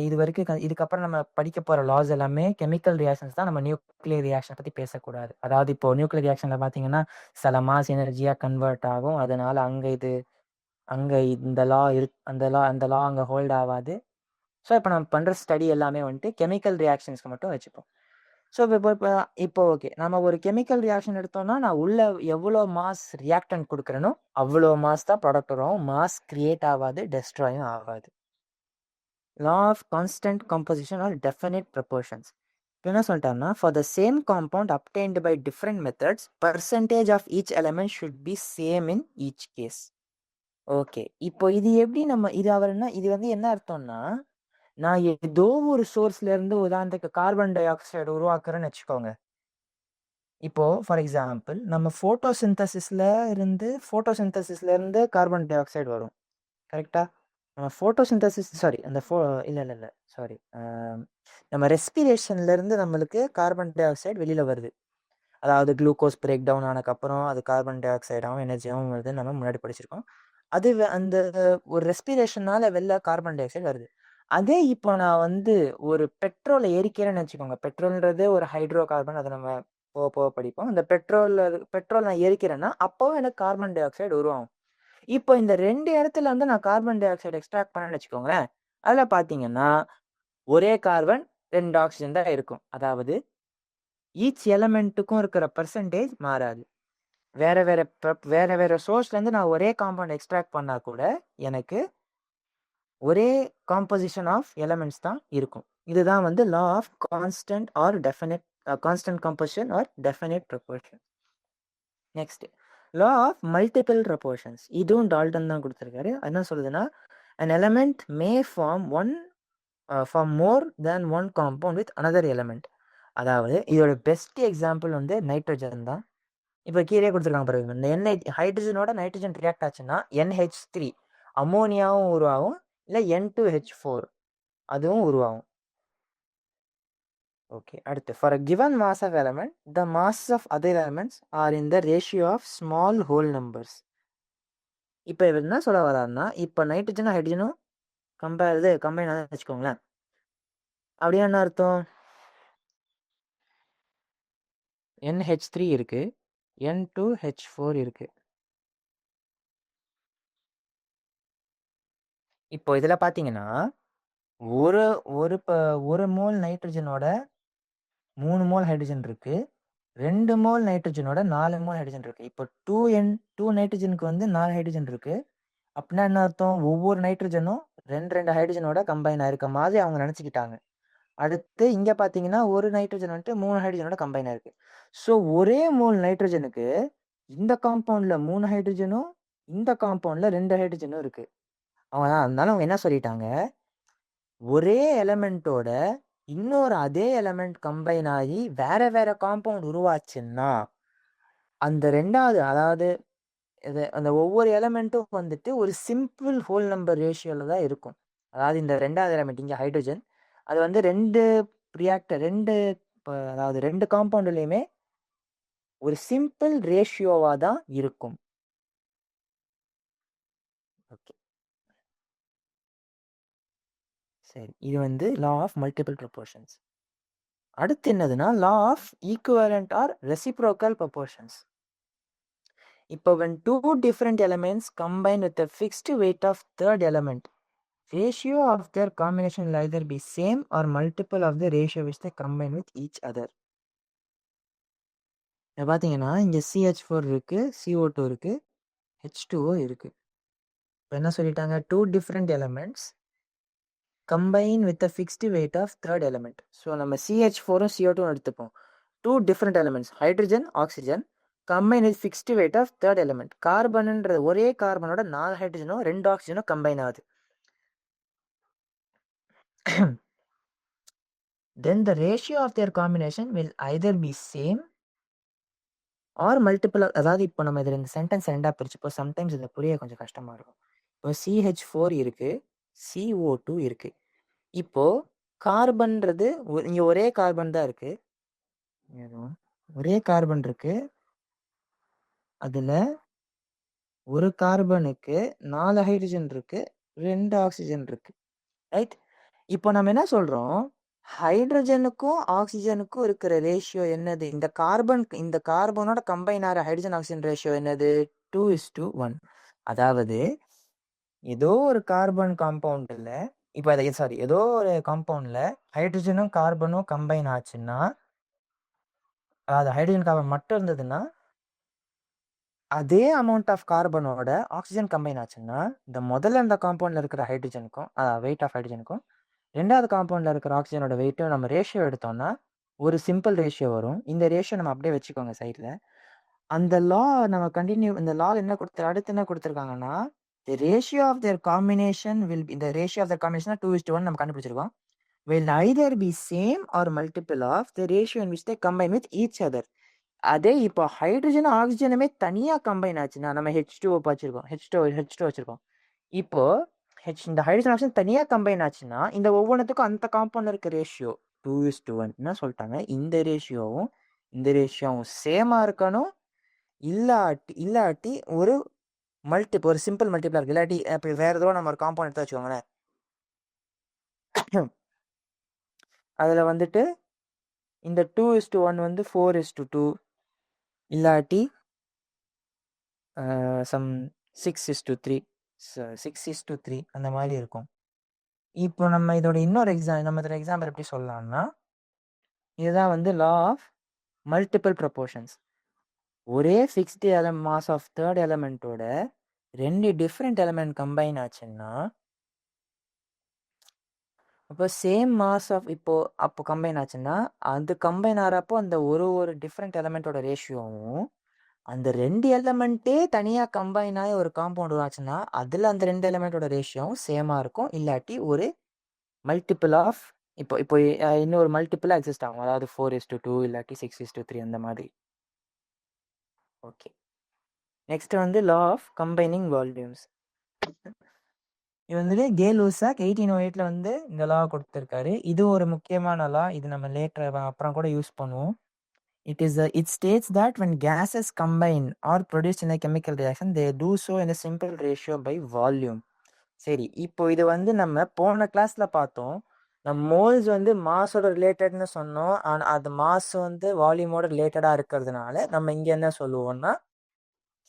இதுக்கப்புறம் நம்ம படிக்க போகிற லாஸ் எல்லாமே கெமிக்கல் ரியாக்ஷன்ஸ் தான். நம்ம நியூக்ளியர் ரியாக்ஷன் பற்றி பேசக்கூடாது. அதாவது இப்போ நியூக்ளியர் ரியாக்ஷனில் பார்த்தீங்கன்னா சில மாஸ் எனர்ஜியாக கன்வெர்ட் ஆகும். அதனால அங்கே இந்த லா அந்த லா அங்கே ஹோல்ட் ஆகாது. ஸோ இப்போ நம்ம பண்ணுற ஸ்டடி எல்லாமே வந்துட்டு கெமிக்கல் ரியாக்ஷன்ஸ்க்கு மட்டும் வச்சுப்போம். ஸோ இப்போ ஓகே, நம்ம ஒரு கெமிக்கல் ரியாக்ஷன் எடுத்தோம்னா நான் உள்ள எவ்வளோ மாஸ் ரியாக்டன்ட் கொடுக்குறேனோ அவ்வளோ மாஸ் தான் ப்ராடக்ட் வரும். மாஸ் கிரியேட் ஆகாது, டெஸ்ட்ராயும் ஆகாது. Law of constant composition or definite proportions. இப்போ என்ன சொல்லிட்டாருன்னா, for the same compound obtained by different methods percentage of each element should be same in each case. Okay, இப்போ இது எப்படி இது வந்து என்ன அர்த்தம்னா, நான் ஏதோ ஒரு சோர்ஸ்ல இருந்து உதாரணத்துக்கு கார்பன் டை ஆக்சைடு உருவாக்குறேன்னு வச்சுக்கோங்க. இப்போ ஃபார் எக்ஸாம்பிள் நம்ம ஃபோட்டோசிந்தசிஸ்ல இருந்து கார்பன் டை ஆக்சைடு வரும். கரெக்டா? நம்ம ஃபோட்டோசிந்தசிஸ் சாரி அந்த இல்ல சாரி நம்ம ரெஸ்பிரேஷன்ல இருந்து நம்மளுக்கு கார்பன் டை ஆக்சைடு வெளியில வருது. அதாவது குளுக்கோஸ் பிரேக் டவுன் ஆனதுக்கப்புறம் அது கார்பன் டை ஆக்சைடாகவும் எனர்ஜியாகவும் வருது. நம்ம முன்னாடி படிச்சிருக்கோம். அது அந்த ஒரு ரெஸ்பிரேஷனால வெளில கார்பன் டை ஆக்சைடு வருது. அதே இப்போ நான் வந்து ஒரு பெட்ரோலை எரிக்கிறேன்னு வச்சுக்கோங்க. பெட்ரோல்ன்றது ஒரு ஹைட்ரோ கார்பன், அதை நம்ம போக போக படிப்போம். அந்த பெட்ரோல் நான் எரிக்கிறேன்னா அப்போவும் எனக்கு கார்பன் டை ஆக்சைடு உருவாகும். இப்போ இந்த 2 இடத்துல வந்து நான் கார்பன் டை ஆக்சைடு எக்ஸ்ட்ராக்ட் பண்ணேன்னு வச்சுக்கோங்களேன். அதில் பார்த்தீங்கன்னா ஒரே கார்பன் 2 ஆக்சிஜன் தான் இருக்கும். அதாவது ஈச் எலமெண்ட்டுக்கும் இருக்கிற பர்சன்டேஜ் மாறாது. வேற வேற சோர்ஸ்லேருந்து நான் ஒரே காம்பவுண்ட் எக்ஸ்ட்ராக்ட் பண்ணால் கூட எனக்கு ஒரே காம்போசிஷன் ஆஃப் எலமெண்ட்ஸ் தான் இருக்கும். இதுதான் வந்து law of constant composition or definite proportion. Next, law of multiple proportions. இதுவும் டால்டன் தான் கொடுத்துருக்காரு. என்ன சொல்லுதுன்னா, an element may form more than one compound with another element. அதாவது இதோட பெஸ்ட் எக்ஸாம்பிள் வந்து நைட்ரஜன் தான். இப்போ கீழே கொடுத்துருக்காங்க பாருங்க. இந்த ஹைட்ரஜனோட நைட்ரஜன் ரியாக்ட் ஆச்சுன்னா NH3 அமோனியாவும் உருவாகும், இல்லை N2H4 அதுவும் உருவாகும். ஓகே, அடுத்து for a given mass of element the mass of other elements are in the ratio of small whole numbers. இப்போ இவர் என்ன சொல்ல வராருன்னா, இப்போ நைட்ரஜனும் ஹைட்ரஜனும் கம்பைன் வச்சுக்கோங்களேன். அப்படியே என்ன அர்த்தம்? NH3 இருக்கு, N2H4 இருக்கு. இப்போ இதில் பார்த்தீங்கன்னா ஒரு ஒரு மோல் நைட்ரஜனோட 3 மோல் ஹைட்ரஜன் இருக்கு, 2 மோல் நைட்ரஜனோட 4 மோல் ஹைட்ரஜன் இருக்கு. இப்போ 2 நைட்ரஜனுக்கு வந்து 4 ஹைட்ரஜன் இருக்கு. அப்படின்னா என்ன அர்த்தம்? ஒவ்வொரு நைட்ரஜனும் 2 ஹைட்ரஜனோட கம்பைன் ஆயிருக்க மாதிரி அவங்க நினச்சிக்கிட்டாங்க. அடுத்து இங்கே பார்த்தீங்கன்னா ஒரு நைட்ரஜன் வந்துட்டு 3 ஹைட்ரஜனோட கம்பைன் ஆயிருக்கு. ஸோ ஒரே மோல் நைட்ரஜனுக்கு இந்த காம்பவுண்டில் 3 ஹைட்ரஜனும் இந்த காம்பவுண்டில் 2 ஹைட்ரஜனும் இருக்கு. அதனால அவங்க என்ன சொல்லிட்டாங்க, ஒரே எலமெண்ட்டோட இன்னொரு அதே எலமெண்ட் கம்பைன் ஆகி வேற வேற காம்பவுண்ட் உருவாச்சுன்னா அந்த ரெண்டாவது, அதாவது அந்த ஒவ்வொரு எலமெண்ட்டும் வந்துட்டு ஒரு சிம்பிள் ஹோல் நம்பர் ரேஷியோவில் தான் இருக்கும். அதாவது இந்த ரெண்டாவது எலமெண்ட் இங்கே ஹைட்ரஜன், அது வந்து 2 ரியாக்டர் அதாவது 2 காம்பவுண்ட்லயுமே ஒரு சிம்பிள் ரேஷியோவா தான் இருக்கும். ஓகே. சரி. இது வந்து லா ஆஃப் மல்டிபிள் ப்ரொபோர்ஷன்ஸ். அடுத்து என்னதுன்னா, law of equivalent or reciprocal proportions. இப்போ when two different elements combine with a fixed weight of third element, ratio of their combination will either be same or multiple of the ratio which they combine with each other. இதை பார்த்தீங்கன்னா இங்கே CH4 இருக்கு, CO2 இருக்கு, H2O இருக்கு. இப்போ என்ன சொல்லிட்டாங்க, two different elements combine with a fixed weight of third element. So நம்ம CH4ம் CO2 எடுத்துப்போம். Two different elements hydrogen oxygen combine with fixed weight of third element. கார்பன்ன்ற ஒரே கார்பனோட 4 ஹைட்ரஜனும் 2 ஆக்சிஜனும் கம்பைன் ஆகுது. Then the ratio of their combination will either be same or multiple. அதாவது இப்போ நம்ம இதில் இந்த சென்டென்ஸ் ரெண்டாக பிரிச்சுப்போம். சம்டைம்ஸ் இதை புரிய கொஞ்சம் கஷ்டமாக இருக்கும். இப்போ CH4 இருக்கு, CO2 இருக்கு. இப்போ கார்பன்றது இங்கே ஒரே கார்பன் தான் இருக்கு, ஒரே கார்பன் இருக்கு. அதில் ஒரு கார்பனுக்கு 4 ஹைட்ரஜன் இருக்கு, 2 ஆக்சிஜன் இருக்கு. ரைட். இப்போ நம்ம என்ன சொல்றோம், ஹைட்ரஜனுக்கும் ஆக்சிஜனுக்கும் இருக்கிற ரேஷியோ என்னது, இந்த கார்பனோட கம்பைன் ஆகிற ஹைட்ரஜன் ஆக்சிஜன் ரேஷியோ என்னது, 2:1. அதாவது ஏதோ ஒரு கார்பன் காம்பவுண்டில் இப்போ ஏதோ ஒரு காம்பவுண்டில் ஹைட்ரஜனும் கார்பனும் கம்பைன் ஆச்சுன்னா, அதாவது ஹைட்ரஜன் கார்பன் மட்டும் இருந்ததுன்னா, அதே அமௌண்ட் ஆஃப் கார்பனோட ஆக்சிஜன் கம்பைன் ஆச்சுன்னா, இந்த முதல்ல இந்த காம்பவுண்டில் இருக்கிற ஹைட்ரஜனுக்கும் வெயிட் ஆஃப் ஹைட்ரஜனுக்கும் ரெண்டாவது காம்பவுண்டில் இருக்கிற ஆக்சிஜனோட வெயிட்டும் நம்ம ரேஷியோ எடுத்தோம்னா ஒரு சிம்பிள் ரேஷியோ வரும். இந்த ரேஷியோ நம்ம அப்படியே வச்சுக்கோங்க சைடில். அந்த லா நம்ம கண்டினியூ, இந்த லா என்ன அடுத்து என்ன கொடுத்துருக்காங்கன்னா, the ratio of their combination will be, the ratio of their combination 2:1 நம்ம கண்டுபிடிச்சிருக்கோம், will either be same or multiple of the ratio in which they combine with each other. அதே இப்போ ஹைட்ரஜனும் ஆக்சிஜனுமே தனியாக கம்பைன் ஆச்சுன்னா, நம்ம H2O வச்சிருக்கோம், H2 வச்சிருக்கோம். இப்போ இந்த ஹைட்ரஜன் ஆக்சிஜன் தனியாக கம்பைன் ஆச்சுன்னா இந்த ஒவ்வொன்றுத்துக்கும் அந்த காம்பவுண்டில் இருக்க ரேஷியோ 2:1 என்ன சொல்லிட்டாங்க, இந்த ரேஷியோவும் சேமாக இருக்கணும். இல்லாட்டி ஒரு சிம்பிள் மல்டிபிளாக இருக்கு. இல்லாட்டி இப்போ வேற ஏதோ நம்ம ஒரு காம்பவுண்ட் எடுத்து வச்சுக்கோங்களேன், அதில் வந்துட்டு இந்த 2:1 வந்து 4:2 இல்லாட்டி சம் 6:3 அந்த மாதிரி இருக்கும். இப்போ நம்ம இதோட இன்னொரு எக்ஸாம்பிள் எப்படி சொல்லலாம்னா, இதுதான் வந்து லா ஆஃப் மல்டிபிள் ப்ரொபோர்ஷன்ஸ். ஒரே ஃபிக்ஸ்டு மாஸ் ஆஃப் தேர்ட் எலமெண்ட்டோட 2 டிஃப்ரெண்ட் எலமெண்ட் கம்பைன் ஆச்சுன்னா, அப்போ சேம் மாஸ் ஆஃப் அப்போ கம்பைன் ஆச்சுன்னா, அது கம்பைன் ஆகிறப்போ அந்த ஒரு டிஃப்ரெண்ட் எலமெண்ட்டோட ரேஷியோவும் அந்த 2 எலமெண்ட்டே தனியாக கம்பைன் ஆகி ஒரு காம்பவுண்ட் ஆச்சுன்னா அதில் அந்த 2 எலமெண்ட்டோட ரேஷியோவும் சேமாக இருக்கும். இல்லாட்டி ஒரு மல்டிபிள் ஆஃப் இப்போ இன்னொரு மல்டிபிளாக எக்ஸிஸ்ட் ஆகும், அதாவது 4:2 இல்லாட்டி 6:3 அந்த மாதிரி. ஓகே. நெக்ஸ்ட் வந்து லா ஆஃப் கம்பைனிங் வால்யூம்ஸ். இது வந்துட்டு கே-லூசாக் 1808 வந்து இந்த லா கொடுத்துருக்காரு. இது ஒரு முக்கியமான லா. இது நம்ம அப்புறம் கூட யூஸ் பண்ணுவோம். It states that when gases combine or produced in a chemical reaction, they do so in a simple ratio by volume. சரி, இப்போ இது வந்து நம்ம போன கிளாஸ்ல பார்த்தோம். நம்ம மோல்ஸ் வந்து மாஸோட ரிலேட்டட்னு சொன்னோம். ஆனால் அது மாஸ் வந்து வால்யூமோட ரிலேட்டடாக இருக்கிறதுனால நம்ம இங்கே என்ன சொல்லுவோம்னா,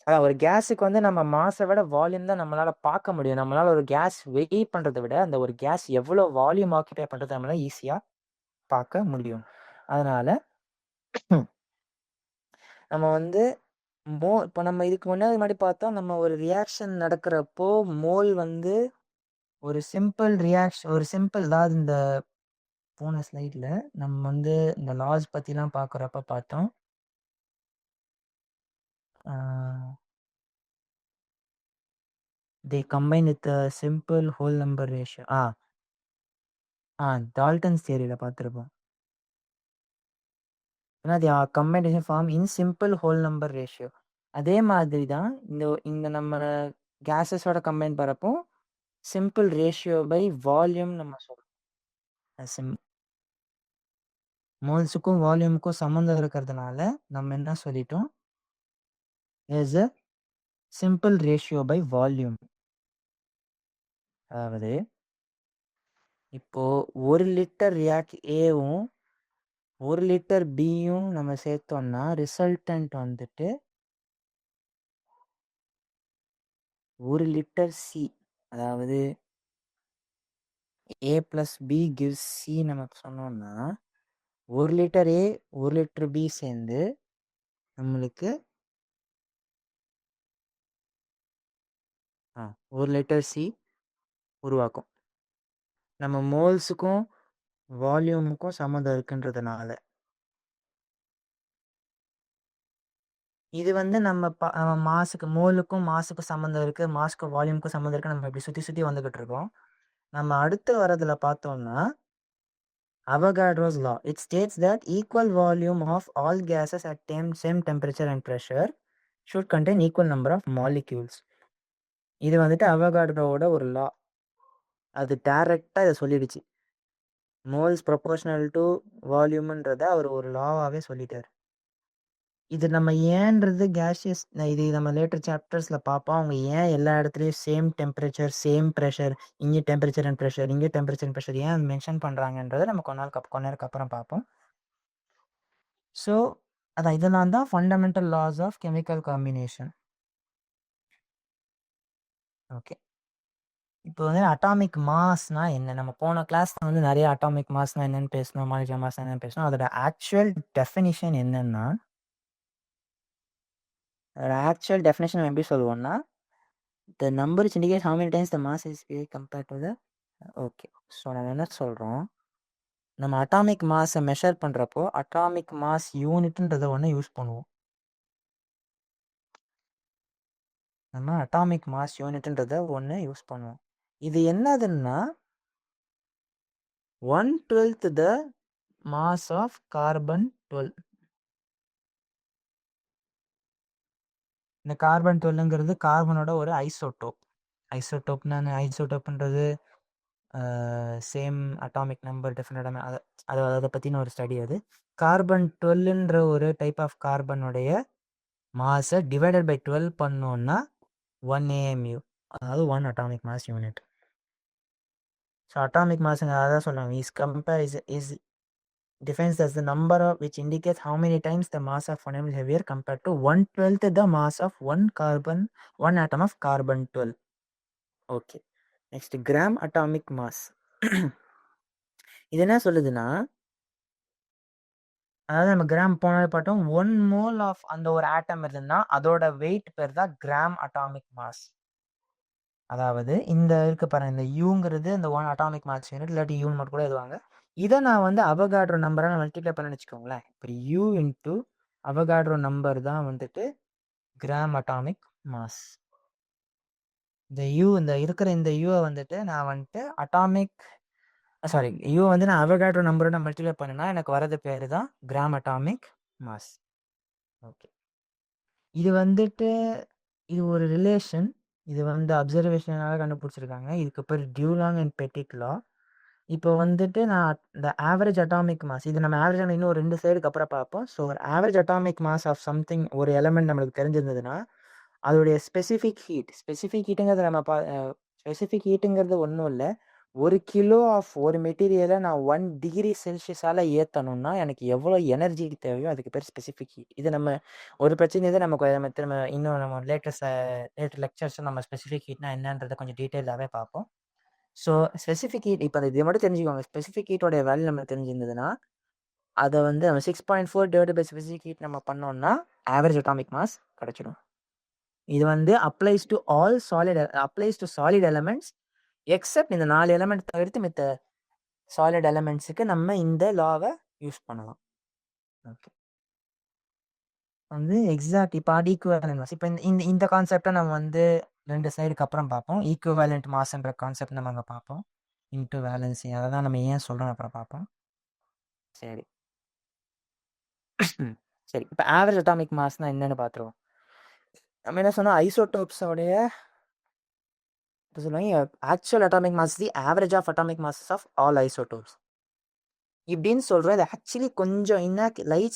அதான் ஒரு கேஸுக்கு வந்து நம்ம மாஸை விட வால்யூம் தான் நம்மளால் பார்க்க முடியும். நம்மளால் ஒரு கேஸ் வெயிட் பண்ணுறதை விட அந்த ஒரு கேஸ் எவ்வளோ வால்யூம் ஆக்கிபை பண்ணுறது நம்மளால் ஈஸியாக பார்க்க முடியும். அதனால் நம்ம வந்து இப்போ நம்ம இதுக்கு முன்னாடி பார்த்தோம், நம்ம ஒரு ரியாக்ஷன் நடக்கிறப்போ மோல் வந்து ஒரு சிம்பிள் அதாவது இந்த போன ஸ்லைடில் நம்ம வந்து இந்த லாஸ் பற்றிலாம் பார்க்குறப்ப பார்த்தோம். they combine with a simple whole number ratio. Dalton's தியரியில் பார்த்துருப்போம். ஏன்னா they are combination form in simple whole number ratio. அதே மாதிரி தான் இந்த நம்ம கேஸஸோட கம்பைன் பண்ணுறப்போ சிம்பிள் ரேஷியோ பை வால்யூம் நம்ம சொல்கிறோம். மோல்ஸுக்கும் வால்யூமுக்கும் சம்மந்தம் இருக்கிறதுனால நம்ம என்ன சொல்லிட்டோம், is a simple ratio by volume. அதாவது இப்போ 1 லிட்டர் ரியாக்ட் ஏவும் 1 லிட்டர் பியும் நம்ம சேர்த்தோம்னா ரிசல்டன்ட் வந்துட்டு 1 லிட்டர் சி. அதாவது ஏ பிளஸ் பி கிவ்ஸ் சி நமக்கு சொன்னோம்னா 1 லிட்டர் ஏ 1 லிட்டர் பி சேர்ந்து நம்மளுக்கு 1 லிட்டர் சி உருவாக்கும். நம்ம மோல்ஸுக்கும் வால்யூமுக்கும் சம்மந்தம் இருக்குன்றதுனால இது வந்து நம்ம மாசுக்கு மோலுக்கும் மாசுக்கும் சம்மந்தம் இருக்கு, மாசுக்கும் வால்யூமுக்கும் சம்மந்தம் இருக்கு. நம்ம இப்படி சுற்றி சுற்றி வந்துகிட்டு இருக்கோம். நம்ம அடுத்து வரதுல பார்த்தோம்னா Avogadro's law. It states that equal volume of all gases at same temperature and pressure should contain equal number of molecules. இது வந்துட்டு அவகாட்ரோவோட ஒரு லா. அது டைரக்டாக இதை சொல்லிடுச்சு. மோல்ஸ் ப்ரொபோர்ஷனல் டு வால்யூம்ன்றதை அவர் ஒரு லாவாகவே சொல்லிட்டார். இது நம்ம ஏன்றது கேஷியஸ், இது நம்ம லேட்டர் சாப்டர்ஸில் பார்ப்போம். அவங்க ஏன் எல்லா இடத்துலையும் சேம் டெம்பரேச்சர் சேம் ப்ரெஷர், இங்கே டெம்பரேச்சர் அண்ட் ப்ரெஷர், இங்கே டெம்பரேச்சர் அண்ட் ப்ரெஷர் ஏன் மென்ஷன் பண்ணுறாங்கன்றதை நம்ம கொஞ்ச நேரம் அப்புறம் பார்ப்போம். ஸோ அதான் இதெல்லாம் தான் fundamental laws of chemical combination. Okay, இப்போ வந்து அட்டாமிக் மாஸ்னா என்ன? நம்ம போன கிளாஸ்ல வந்து நிறைய அட்டாமிக் மாஸ்னா என்னன்னு பேசணும், மாலிகுலர் மாஸ் என்னன்னு பேசணும். அதோட ஆக்சுவல் டெஃபினிஷன் என்னன்னா, ஆக்சுவல் டெஃபினேஷன் எப்படி சொல்லுவோம்னா, the number is indicate how many times the mass is compared to the. Okay, so நம்ம என்ன சொல்கிறோம், நம்ம அட்டாமிக் மாஸை மெஷர் பண்ணுறப்போ அட்டாமிக் மாஸ் யூனிட்ன்றதை ஒன்று யூஸ் பண்ணுவோம். நம்ம அட்டாமிக் மாஸ் யூனிட்ன்றதை ஒன்று யூஸ் பண்ணுவோம். இது என்னதுன்னா 1/12 த மாஸ் ஆஃப் கார்பன் 12. இந்த கார்பன் 12ங்கிறது கார்பனோட ஒரு ஐசோடோப். ஐசோடோப்னா ஐசோடோப்ன்றது சேம் அட்டாமிக் நம்பர் டிஃப்ரெண்ட் அதை பற்றின ஒரு ஸ்டடி. அது கார்பன் 12ன்ற ஒரு டைப் ஆஃப் கார்பனுடைய மாஸை டிவைடட் பை 12 பண்ணோன்னா 1 AMU, அதாவது 1 atomic mass unit. So atomic மாஸுங்க அதான் சொல்லுவாங்க, is defines as the number of which indicates how many times the mass of one atom is heavier compared to 1/12 the mass of one atom of carbon 12. Okay, next gram atomic mass. இது என்ன சொல்லுதுன்னா, அதாவது நம்ம gram போனது பார்த்தோம், 1 mole of அந்த ஒரு ஆட்டம் இருந்தா அதோட வெயிட் பேர் தான் கிராம் அட்டாமிக் மாஸ். அதாவது இந்த இருக்கு பாருங்க, இந்த யூங்கிறது இந்த 1 அட்டாமிக் மாஸ் யூனிட், இல்லாட்டி யூன் மட்டும் கூட எழுதுவாங்க. இதை நான் வந்து அவகாட்ரோ நம்பரை நான் மல்டிப்ளை பண்ண வச்சுக்கோங்களேன். இப்போ யூ இன்ட்டு அவகாட்ரோ நம்பர் தான் வந்துட்டு கிராம் அட்டாமிக் மாஸ். இந்த இருக்கிற இந்த யூவை வந்துட்டு நான் வந்துட்டு யூ வந்து நான் அவகாட்ரோ நம்பரோட மல்டிப்ளை பண்ணேன்னா எனக்கு வரது பேர் தான் கிராம் அட்டாமிக் மாஸ். ஓகே, இது வந்துட்டு இது ஒரு ரிலேஷன். இது வந்து அப்சர்வேஷனால கண்டுபிடிச்சிருக்காங்க. இதுக்கு பேர் டியூலாங் அண்ட் பெட்டிட் லா. இப்போ வந்துட்டு நான் இந்த ஆவரேஜ் அட்டாமிக் மாஸ், இது நம்ம ஆவரேஜ் இன்னும் 2 சைடுக்கு அப்புறம் பார்ப்போம். ஸோ ஒரு average atomic mass of something, ஒரு எலமெண்ட் நம்மளுக்கு தெரிஞ்சிருந்ததுன்னா அதோடைய ஸ்பெசிஃபிக் ஹீட்டுங்கிறது ஸ்பெசிஃபிக் ஹீட்டுங்கிறது ஒன்றும் இல்லை. 1 கிலோ ஆஃப் ஒரு மெட்டீரியலை நான் 1 டிகிரி செல்சியஸால் ஏற்றணும்னா எனக்கு எவ்வளோ எனர்ஜி தேவையோ அதுக்கு பேர் ஸ்பெசிஃபிக் ஹீட். இது நம்ம ஒரு பிரச்சனை இதை நம்ம திரும்ப இன்னும் நம்ம லேட்டர் லெக்சர்ஸ் நம்ம ஸ்பெசிஃபிக் ஹீட்னா என்னன்றதை கொஞ்சம் டீட்டெயிலாகவே பார்ப்போம். ஸோ ஸ்பெசிஃபிக் ஹீட் இப்போ இதை மட்டும் தெரிஞ்சுக்கோங்க. ஸ்பெசிஃபிக் ஹீட்டோடைய வேல்யூ நம்ம தெரிஞ்சிருந்ததுன்னா அதை வந்து நம்ம 6.4 டிவைட் பை ஸ்பெசிஃபிக் ஹீட் நம்ம பண்ணோம்னா ஆவரேஜ் அட்டாமிக் மாஸ் கிடச்சிடும். இது வந்து applies to solid elements accept இந்த 4 எலமெண்ட் தவிர்த்து மித்த சாலிட் எலமெண்ட்ஸுக்கு நம்ம இந்த லாவை யூஸ் பண்ணலாம். ஓகே, வந்து எக்ஸாக்ட் இப்போ ஈக்குவேலன்ட் மாஸ், இப்போ இந்த கான்செப்டை நம்ம வந்து 2 சைடுக்கு அப்புறம் பார்ப்போம். ஈக்குவேலண்ட் மாஸ்ன்ற கான்செப்ட் நம்ம அங்கே பார்ப்போம். இன்ட்டு வேலன்சி, அதை தான் நம்ம ஏன் சொல்கிறோம் அப்புறம் பார்ப்போம். சரி சரி, இப்போ ஆவரேஜ் அட்டாமிக் மாஸ்னா என்னன்னு பார்த்துருவோம். நம்ம என்ன சொன்னோம், ஐசோடோப்ஸோடைய இப்போ சொல்லுவாங்க actual atomic mass the average of atomic masses of all isotopes. இப்படின்னு சொல்கிறோம். இது ஆக்சுவலி கொஞ்சம்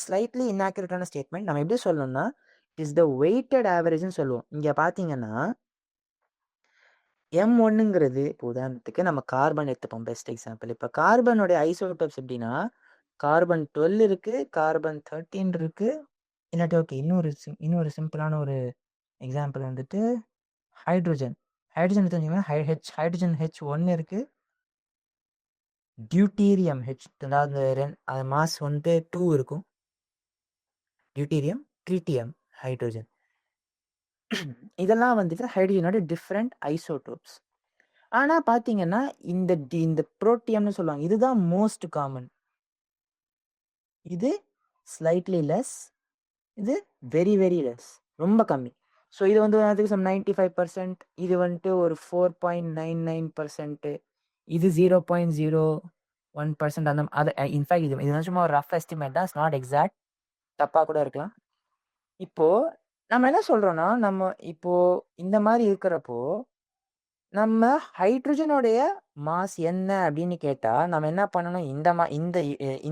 ஸ்லைட்லி இன்னாக்யூரேட்டான ஸ்டேட்மெண்ட். நம்ம எப்படி சொல்லணும்னா இஸ் த வெயிட்டட் ஆவரேஜ்னு சொல்லுவோம். இங்கே பார்த்தீங்கன்னா M1ங்கிறது இப்போ உதாரணத்துக்கு நம்ம கார்பன் எடுத்துப்போம் பெஸ்ட் எக்ஸாம்பிள். இப்போ கார்பனுடைய ஐசோடோப்ஸ் எப்படின்னா கார்பன் 12 இருக்கு, கார்பன் 13 இருக்கு. இல்லாட்டி ஓகே இன்னொரு சிம்பிளான ஒரு எக்ஸாம்பிள் வந்துட்டு ஹைட்ரோஜன். ஹைட்ரோஜன் எடுத்துக்கிட்டிங்கன்னா ஹைட்ரோஜன் H1 இருக்கு, டியூட்டீரியம் அதாவது அது மாஸ் வந்து 2 இருக்கும். Deuterium, tritium, hydrogen. இதெல்லாம் வந்துட்டு ஹைட்ரோஜனோட டிஃப்ரெண்ட் ஐசோடோப்ஸ். ஆனால் பார்த்தீங்கன்னா இந்த புரோட்டியம்னு சொல்லுவாங்க, இதுதான் மோஸ்ட் காமன். இது ஸ்லைட்லி லெஸ், இது வெரி வெரி லெஸ், ரொம்ப கம்மி. ஸோ இது வந்து அதுக்கு 95%, இது வந்துட்டு ஒரு 4.99%, இது 0.01%. அந்த அது இன்ஃபேக்ட் இது வந்து சும்மா ஒரு ரஃப் எஸ்டிமேட் தான், இட்ஸ் நாட் எக்ஸாக்ட், தப்பாக கூட இருக்கலாம். இப்போ நம்ம என்ன சொல்றோம்னா நம்ம இப்போ இந்த மாதிரி இருக்கிறப்போ நம்ம ஹைட்ரஜனுடைய மாஸ் என்ன அப்படின்னு கேட்டா நம்ம என்ன பண்ணணும்,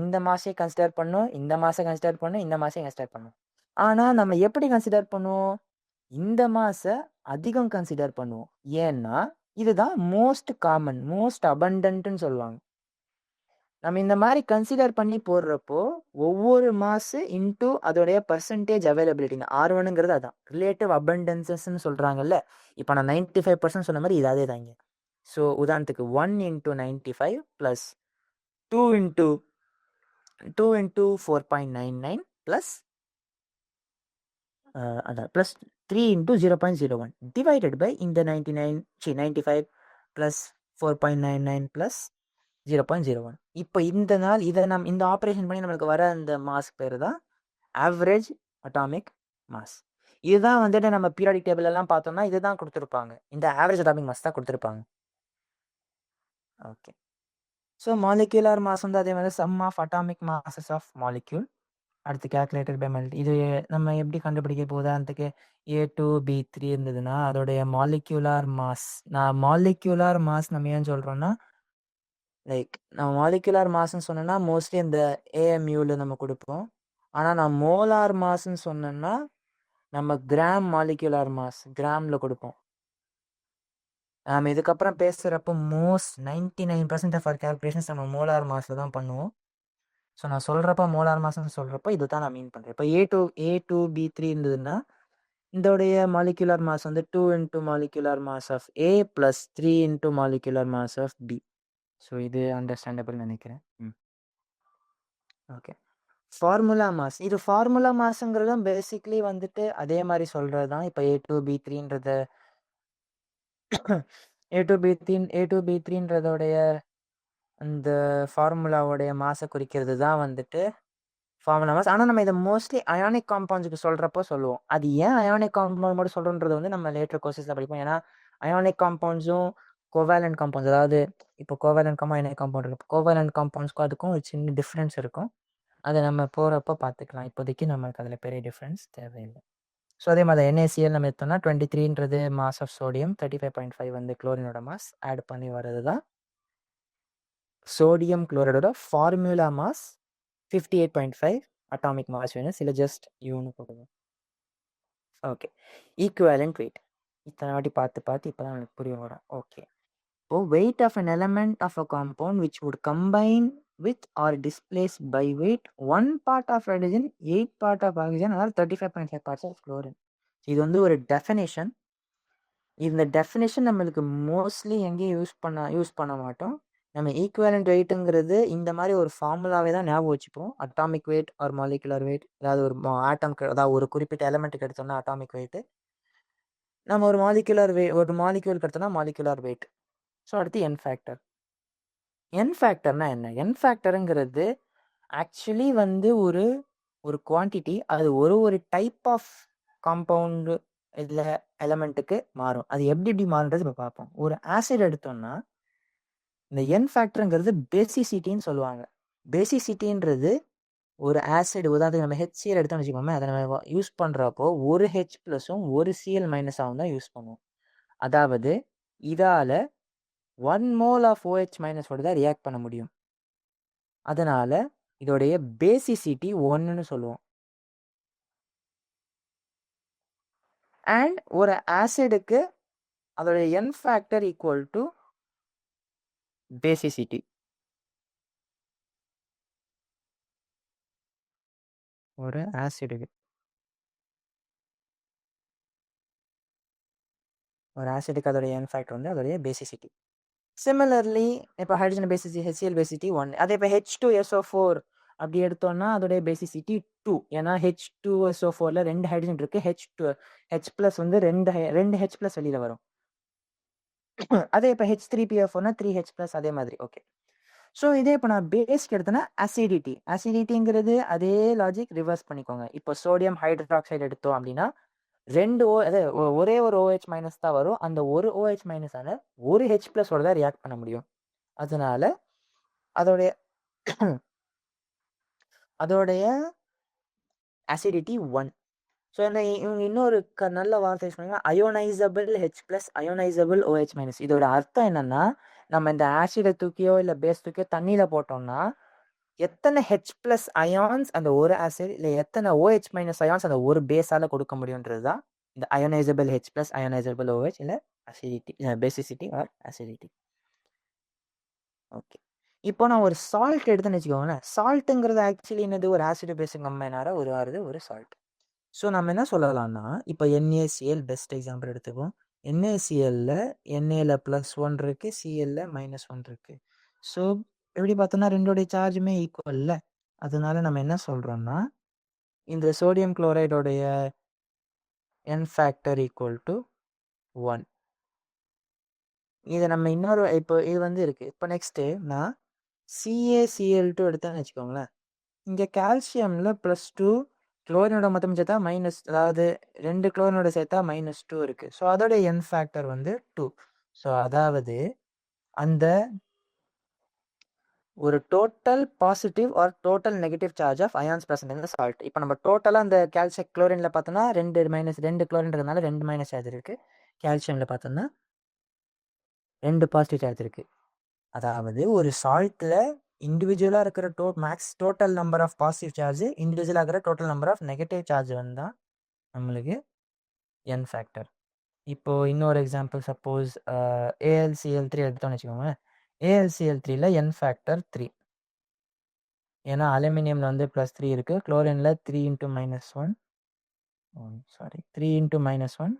இந்த மாசை கன்சிடர் பண்ணணும், இந்த மாசை கன்சிடர் பண்ணணும், இந்த மாசை கன்சிடர் பண்ணணும். ஆனா நம்ம எப்படி கன்சிடர் பண்ணுவோம், இந்த மாசை அதிகம் கன்சிடர் பண்ணுவோம். ஏன்னா இதுதான் மோஸ்ட் காமன், மோஸ்ட் அபண்டன்ட்னு சொல்லுவாங்க. நம்ம இந்த மாதிரி கன்சிடர் பண்ணி போடுறப்போ ஒவ்வொரு மாசு இன்டூ அதோடைய பர்சன்டேஜ் அவைலபிலிட்டி, R1ங்கிறது அதான் ரிலேட்டிவ் அபண்டன்சஸ்ன்னு சொல்றாங்கல்ல. இப்போ நான் 95% சொன்ன மாதிரி இது அதே தாங்க. ஸோ உதாரணத்துக்கு 1 × 95 ப்ளஸ் 2 × 4.99 ப்ளஸ் அதான் ப்ளஸ் 3 × 0.01 டிவைடட் பை இந்த 95 ப்ளஸ் 4.99 ப்ளஸ் 0.01. இப்போ இந்த ஆப்ரேஷன் பண்ணி நம்மளுக்கு வர அந்த மாஸ் பேர் தான் ஆவரேஜ் அட்டாமிக் மாஸ். இதுதான் வந்துட்டு நம்ம பீரியாடிக் டேபிள் எல்லாம் பார்த்தோம்னா இதுதான் கொடுத்துருப்பாங்க, இந்த ஆவரேஜ் அட்டாமிக் மாஸ் தான் கொடுத்துருப்பாங்க. ஓகே, ஸோ மாலிக்யூலர் மாஸ் வந்து அதே மாதிரி sum of atomic masses of molecule. அடுத்து கேல்குலேட்டட் பை மெல்ட். இது நம்ம எப்படி கண்டுபிடிக்க போகுது, உதாரணத்துக்கு A2B3 இருந்ததுன்னா அதோடைய மாலிக்யூலர் மாஸ். மாலிக்யூலர் மாஸ் நம்ம ஏன் சொல்கிறோன்னா லைக் நம்ம மாலிகுலர் மாஸ்ன்னு சொன்னோன்னா மோஸ்ட்லி இந்த AMUவில் நம்ம கொடுப்போம். ஆனால் நான் மோலார் மாஸ்ன்னு சொன்னேன்னா நம்ம கிராம் மாலிகுலர் மாஸ் கிராமில் கொடுப்போம். நம்ம இதுக்கப்புறம் பேசுகிறப்போ 99% ஆஃப் அவர் கேல்குலேஷன்ஸ் நம்ம மோலார் மாஸில் தான் பண்ணுவோம். ஸோ நான் சொல்கிறப்ப மோலார் மாஸ்ன்னு சொல்கிறப்ப இது தான் நான் மீன் பண்ணுறேன். இப்போ A2B3 இருந்ததுன்னா இதோடைய மாலிகுலர் மாஸ் வந்து 2 × molecular mass of A plus 3 × molecular mass of B. So இது அண்டர்ஸ்டாண்டபிள் நினைக்கிறேன். Okay, formula mass. இது ஃபார்முலா மாஸுங்கிறதும் பேசிக்லி வந்துட்டு அதே மாதிரி சொல்கிறது தான். இப்போ A2B3ன்றதோடைய அந்த ஃபார்முலாவோடைய மாஸை குறிக்கிறது தான் வந்துட்டு ஃபார்முலா மாஸ். ஆனால் நம்ம இதை மோஸ்ட்லி அயானிக் காம்பவுண்ட்ஸுக்கு சொல்கிறப்போ சொல்லுவோம். அது ஏன் அயானிக் காம்பவுண்ட் மட்டும் சொல்கிறோன்றது வந்து நம்ம லேட்டர் கோர்சஸில் படிப்போம். ஏன்னா அயானிக் காம்பவுண்ட்ஸும் கோவேலண்ட் காம்பவுண்ட்ஸ், அதாவது இப்போ கோவேலண்ட் அயானிக் காம்பவுண்ட் இருக்கும், கோவேலண்ட் காம்பவுண்ட்ஸ்க்கும் அதுக்கும் ஒரு சின்ன டிஃப்ரென்ஸ் இருக்கும். அதை நம்ம போகிறப்ப பார்த்துக்கலாம். இப்போதைக்கு நம்மளுக்கு அதில் பெரிய டிஃப்ரென்ஸ் தேவையில்லை. ஸோ அதே மாதிரி NaCl நம்ம எடுத்தோம்னா 23ன்றது மாஸ் ஆஃப் சோடியம், 35.5 வந்து குளோரினோட மாஸ் ஆட் பண்ணி வர்றது தான் சோடியம் குளோரைடோட ஃபார்முலா மாஸ். 58.5 அட்டாமிக் மாஸ் வேணும், சில ஜஸ்ட் யூன்னு போடுவோம். ஓகே, ஈக்குவேலண்ட் வெயிட் இத்தனை வாட்டி பார்த்து இப்போ தான் எனக்கு புரிய வரும். ஓகே, இப்போ weight of an element of a compound which would combine with or displaced by weight 1 part of hydrogen, 8 part of oxygen, or 35.5 parts of chlorine. இது வந்து ஒரு டெஃபினேஷன். இந்த டெஃபினேஷன் நம்மளுக்கு மோஸ்ட்லி எங்கேயும் யூஸ் பண்ண மாட்டோம். நம்ம ஈக்குவலண்ட் வெயிட்டுங்கிறது இந்த மாதிரி ஒரு ஃபார்முலாவே தான் ஞாபகம் வச்சுப்போம். Atomic weight or molecular weight, அதாவது ஒரு அதாவது ஒரு குறிப்பிட்ட எலமெண்ட்டுக்கு எடுத்தோம்னா அட்டாமிக் வெயிட்டு, நம்ம ஒரு மாலிகுலுக்கு எடுத்தோம்னா மாலிகுலர் வெயிட். ஸோ அடுத்து என் ஃபேக்டர். என் ஃபேக்டர்னா என்ன? என் ஃபேக்டருங்கிறது ஆக்சுவலி வந்து ஒரு குவான்டிட்டி, அது ஒரு டைப் ஆஃப் காம்பவுண்டு இதில் எலமெண்ட்டுக்கு மாறும். அது எப்படி மாறுன்றது இப்போ பார்ப்போம். ஒரு ஆசிட் எடுத்தோம்னா இந்த என் ஃபேக்டருங்கிறது பேசிசிட்டின்னு சொல்லுவாங்க. பேசிசிட்டின்றது ஒரு ஆசிட், உதாரணத்துக்கு நம்ம HCl எடுத்தோம்னு வச்சுக்கோமே, அதை நம்ம யூஸ் பண்ணுறப்போ ஒரு H+ம் ஒரு Cl- ஆகும் தான் யூஸ் பண்ணுவோம். அதாவது இதால் 1 mole ஆஃப் OH- ஓட தான் ரியாக்ட் பண்ண முடியும். அதனால இதோடைய பேசிசிட்டி 1ன்னு சொல்லுவோம். அண்ட் ஒரு ஆசிடுக்கு அதோடைய n factor equal to basicity. ஒரு ஆசிடுக்கு அதோடைய n ஃபேக்டர் வந்து அதோடைய பேசிசிட்டி. சிமிலர்லி இப்போ ஹைட்ரஜன் பேசிசிட்டி HCl பேசிசிட்டி 1. அதே இப்போ H2SO4 அப்படி எடுத்தோம்னா அதோடைய பேசிசிட்டி 2. ஏன்னா H2SO4ல 2 ஹைட்ரஜன் இருக்கு. H+ வந்து ரெண்டு H+ வெளியில வரும். அதே இப்போ H3PO4னா 3H+ அதே மாதிரி. ஓகே. ஸோ இதே இப்போ நான் பேஸ்க்கு எடுத்தேன்னா அசிடிட்டிங்கிறது அதே லாஜிக் ரிவர்ஸ் பண்ணிக்கோங்க. இப்போ சோடியம் ஹைட்ராக்சைடு எடுத்தோம் அப்படின்னா ஒரே ஒரு OH மைனஸ் தான் வரும். அந்த ஒரு OH மைனஸால ஒரு H+ ஓட தான் ரியாக்ட் பண்ண முடியும். அதனால அதோடைய அதோடைய அசிடிட்டி 1. ஸோ இவங்க இன்னொரு நல்ல வார்த்தை சொன்னாங்க, அயோனைசபிள் H+, அயோனைசபிள் OH-. இதோட அர்த்தம் என்னன்னா, நம்ம இந்த ஆசிடை தூக்கியோ இல்லை பேஸ் தூக்கியோ தண்ணியில் போட்டோம்னா எத்தனை H+ அயான்ஸ் அந்த ஒரு ஆசிட் இல்லை எத்தனை OH- அயான்ஸ் அந்த ஒரு பேஸால கொடுக்க முடியுன்றது தான் இந்த அயோனைசபிள் H+, அயோனைசபிள் OH இல்லை acidity, basicity or acidity. Okay. இப்போ நான் ஒரு சால்ட் எடுத்துன்னு வச்சுக்கோங்களேன். சால்ட்டுங்கிறது ஆக்சுவலி என்னது, ஒரு ஆசிட் பேஸிக் கம்பைனார உருவாருது ஒரு சால்ட். ஸோ நம்ம என்ன சொல்லலாம்னா, இப்போ NaCl பெஸ்ட் எக்ஸாம்பிள் எடுத்துப்போம். NaClல Na +1 இருக்கு, Clல -1 இருக்கு. ஸோ எப்படி பார்த்தோம்னா ரெண்டோடைய சார்ஜுமே ஈக்குவல்ல. அதனால நம்ம என்ன சொல்றோம்னா, இந்த சோடியம் குளோரைடோடைய n ஃபேக்டர் ஈக்குவல் டு 1. இதை நம்ம இன்னொரு இப்போ இது வந்து இருக்கு. இப்போ நெக்ஸ்ட்டு நான் CaCl2 எடுத்தேன்னு வச்சுக்கோங்களேன். இங்கே கால்சியமில் +2, குளோரினோட மொத்தம் சேர்த்தா மைனஸ், அதாவது 2 குளோரினோட சேர்த்தா -2 இருக்குது. ஸோ அதோட n ஃபேக்டர் வந்து 2. ஸோ அதாவது அந்த ஒரு total positive or total negative charge of ions present இந்த சால்ட். இப்போ நம்ம டோட்டலாக அந்த கால்சியம் குளோரினில் பார்த்தோம்னா 2 குளோரின்றதுனால 2 மைனஸ் சார்ஜ் இருக்குது. கால்சியமில் பார்த்தோம்னா 2 பாசிட்டிவ் சார்ஜ் இருக்குது. அதாவது ஒரு சால்ட்டில் இண்டிவிஜுவலாக இருக்கிற total number of positive charge, இண்டிவிஜுவலாக இருக்கிற total number of negative charge வந்து தான் நம்மளுக்கு n ஃபேக்டர். இப்போது இன்னொரு எக்ஸாம்பிள், சப்போஸ் AlCl3 எடுத்தோம்னு வச்சுக்கோங்க. AlCl3ல n ஃபேக்டர் 3. ஏன்னா அலுமினியமில் வந்து +3 இருக்குது, குளோரினில் 3 × -1 3 × -1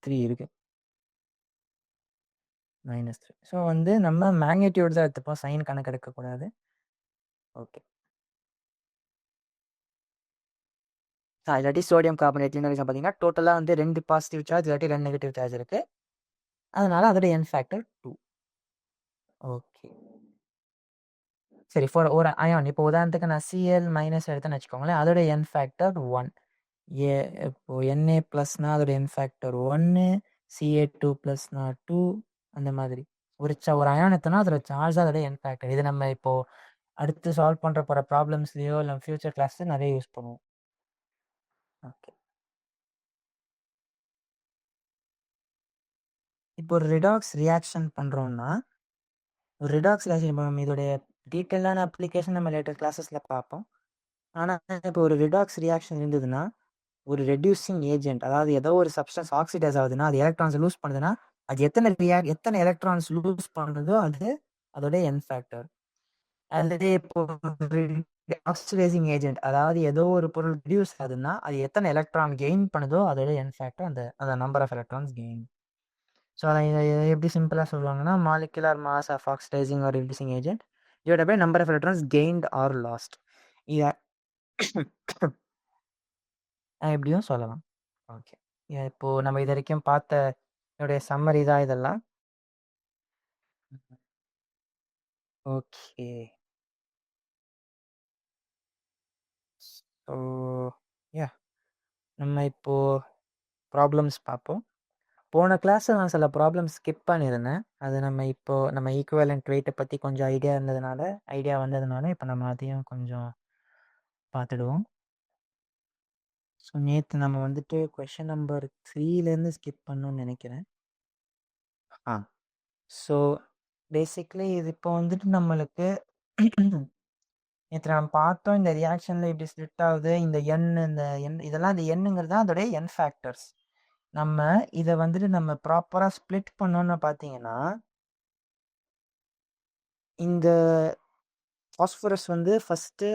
3 இருக்குது, -3. ஸோ வந்து நம்ம மேக்னிடியூட் தான் எடுத்துப்போம், சைன் கணக்கு எடுக்கக்கூடாது. ஓகே. இல்லாட்டி சோடியம் கார்பனேட் இன்னொரு பார்த்தீங்கன்னா டோட்டலாக வந்து 2 பாசிட்டிவ் சார்ஜ் இல்லாட்டி 2 நெகட்டிவ் சார்ஜ் இருக்குது. அதனால அதோட n ஃபேக்டர் 2. ஓகே. சரி, ஃபார் ஒரு அயான் இப்போ உதாரணத்துக்கு நான் Cl- எடுத்தேன்னு வச்சுக்கோங்களேன். அதோட n ஃபேக்டர் 1. இப்போ Na+னா அதோட n ஃபேக்டர் 1, Ca2+னா 2, அந்த மாதிரி ஒரு அயான் எடுத்தோம்னா அதோட சார்ஜ் அதோட n ஃபேக்டர். இது நம்ம இப்போ அடுத்து சால்வ் பண்ணுற போகிற ப்ராப்ளம்ஸ்லையோ இல்லை ஃபியூச்சர் கிளாஸில் நிறைய யூஸ் பண்ணுவோம். ஓகே. இப்போ ஒரு ரிடாக்ஸ் ரியாக்ஷன் பண்ணுறோம்னா, ஒரு ரிடாக்ஸ் ரியாக்ஷன் இதோடைய டீட்டெயிலான அப்ளிகேஷன் நம்ம லேட்டர் கிளாஸஸில் பார்ப்போம். ஆனால் இப்போ ஒரு ரிடாக்ஸ் ரியாக்ஷன் இருந்ததுன்னா, ஒரு ரெடியூசிங் ஏஜென்ட், அதாவது ஏதோ ஒரு சப்ஸ்டன்ஸ் ஆக்சிடைஸ் ஆகுதுன்னா, அது எலக்ட்ரான்ஸ் லூஸ் பண்ணுதுன்னா, அது எத்தனை எலக்ட்ரான்ஸ் லூஸ் பண்ணுறதோ அது அதோட n ஃபேக்டர். அல்லது இப்போ ஆக்சிடைசிங் ஏஜென்ட், அதாவது ஏதோ ஒரு பொருள் ரெடியூஸ் ஆகுதுன்னா அது எத்தனை எலக்ட்ரான் கெயின் பண்ணுதோ அதோட n ஃபேக்டர், அந்த number of electrons gain. So அதை எப்படி சிம்பிளாக சொல்லுவாங்கன்னா, molecular mass of oxidizing or reducing agent divided by number of electrons gained or lost. இதை எப்படியும் சொல்லலாம். ஓகே. இப்போ நம்ம இது வரைக்கும் பார்த்த என்னுடைய சம்மரி தான் இதெல்லாம். ஓகே. ஸோ யா, நம்ம இப்போ ப்ராப்ளம்ஸ் பார்ப்போம். போன கிளாஸில் நான் சில ப்ராப்ளம்ஸ் ஸ்கிப் பண்ணியிருந்தேன். அது நம்ம ஈக்குவலண்ட் வெயிட்டை பற்றி கொஞ்சம் ஐடியா வந்ததுனால இப்போ நம்ம அதையும் கொஞ்சம் பார்த்துடுவோம். ஸோ நேற்று நம்ம வந்துட்டு கொஷின் நம்பர் 3லேருந்து ஸ்கிப் பண்ணணும்னு நினைக்கிறேன். ஸோ பேசிக்லி இது இப்போ வந்துட்டு நம்மளுக்கு நேற்று நம்ம பார்த்தோம் இந்த ரியாக்ஷனில் இப்படி ஸ்ப்ளிட் ஆகுது இந்த எண் இதெல்லாம் இந்த எண்ணுங்கிறது தான் அதோடைய என் ஃபேக்டர்ஸ். நம்ம இதை வந்துட்டு நம்ம ப்ராப்பராக ஸ்ப்ளிட் பண்ணோன்னு பார்த்தீங்கன்னா இந்த ஃபாஸ்பரஸ் வந்து ஃபஸ்ட்டு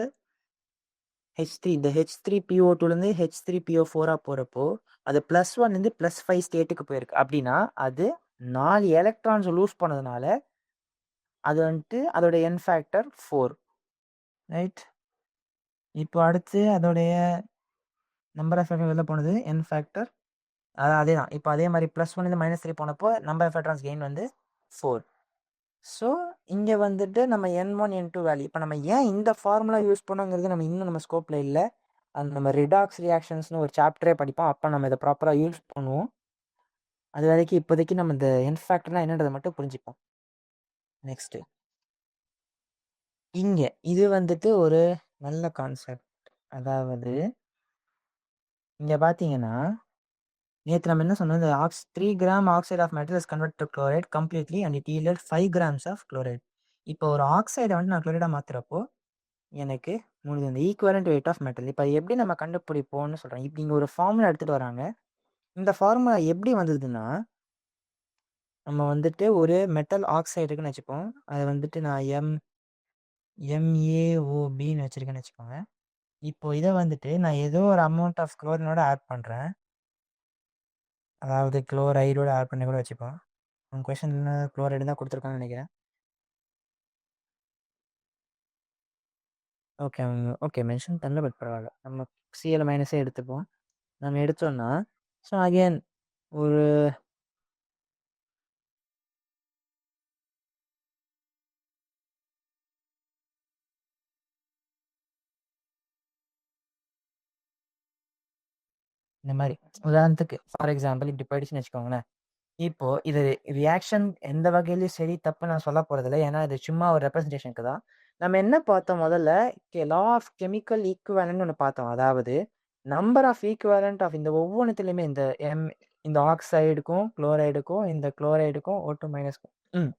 H3 இந்த H3PO2லேருந்து H3PO4 போகிறப்போ அது +1லேருந்து +5 ஸ்டேட்டுக்கு போயிருக்கு. அப்படின்னா அது 4 எலக்ட்ரான்ஸ் லூஸ் பண்ணதுனால அது வந்துட்டு அதோட என் ஃபேக்டர் 4, ரைட்? இப்போ அடுத்து அதோடைய நம்பர் ஆஃப் எலக்ட்ரான்ஸ் வெளில போனது என் ஃபேக்டர் அதே தான். இப்போ அதே மாதிரி +1லேருந்து -3 போனப்போ நம்பர் ஆஃப் எலக்ட்ரான்ஸ் கெயின் வந்து 4. ஸோ இங்கே வந்துட்டு நம்ம N1 N2 வேல்யூ இப்போ நம்ம ஏன் இந்த ஃபார்முலா யூஸ் பண்ணோங்கிறது நம்ம ஸ்கோப்பில் இல்லை. அது நம்ம ரிடாக்ஸ் ரியாக்ஷன்ஸ்னு ஒரு சாப்டரே படிப்போம். அப்போ நம்ம இதை ப்ராப்பராக யூஸ் பண்ணுவோம். அது வரைக்கும் இப்போதைக்கு நம்ம இந்த என் ஃபேக்டர்னா என்னன்றதை மட்டும் புரிஞ்சுப்போம். நெக்ஸ்ட்டு இங்கே இது வந்துட்டு ஒரு நல்ல கான்செப்ட். அதாவது இங்கே பார்த்தீங்கன்னா நேற்று நம்ம என்ன சொன்னோம், இந்த 3 gram oxide of metal is convert to chloride completely and it yielded 5 grams of chloride. இப்போ ஒரு ஆக்சைடை வந்து நான் குளோரைடாக மாற்றுறப்போ எனக்கு முடிஞ்சது இந்த ஈக்குவலண்ட் வெயிட் ஆஃப் மெட்டல். இப்போ எப்படி நம்ம கண்டுபிடிப்போம்னு சொல்கிறேன். இப்போ இங்கே ஒரு ஃபார்முலா எடுத்துகிட்டு வராங்க. இந்த ஃபார்முலா எப்படி வந்ததுன்னா நம்ம வந்துட்டு ஒரு மெட்டல் ஆக்சைடுக்குன்னு வச்சுப்போம். அதை வந்துட்டு நான் MaOBன்னு வச்சுருக்கேன்னு வச்சுக்கோங்க. இப்போ இதை வந்துட்டு நான் ஏதோ ஒரு அமௌண்ட் ஆஃப் குளோரினோட ஆட் பண்ணுறேன். அதாவது குளோரைடோட ஆட் பண்ணி கூட வச்சுப்போம். உங்கள் கொஷனில் குளோரைடு தான் கொடுத்துருக்காங்கன்னு நினைக்கிறேன். ஓகே ஓகே மென்ஷன் பண்ணல, பட் பரவாயில்ல. நம்ம Cl மைனஸே எடுத்துப்போம். நம்ம எடுத்தோம்னா ஸோ அகெயின் ஒரு இந்த மாதிரி உதாரணத்துக்கு ஃபார் எக்ஸாம்பிள் இப்படி போயிடுச்சுன்னு வச்சுக்கோங்களேன். இப்போ இது ரியாக்ஷன் எந்த வகையிலையும் சரி தப்பு நான் சொல்ல போறதில்ல. ஏன்னா இது சும்மா ஒரு ரெப்ரஸன்டேஷனுக்கு தான். நம்ம என்ன பார்த்தோம் முதல்ல, லா ஆஃப் கெமிக்கல் ஈக்குவேலன்ட் ஒன்று பார்த்தோம். அதாவது நம்பர் ஆஃப் ஈக்குவேலன்ட் ஆஃப் இந்த ஒவ்வொன்றுத்துலையுமே இந்த ஆக்சைடுக்கும் குளோரைடுக்கும் இந்த குளோரைடுக்கும் O2 மைனஸ்க்கும்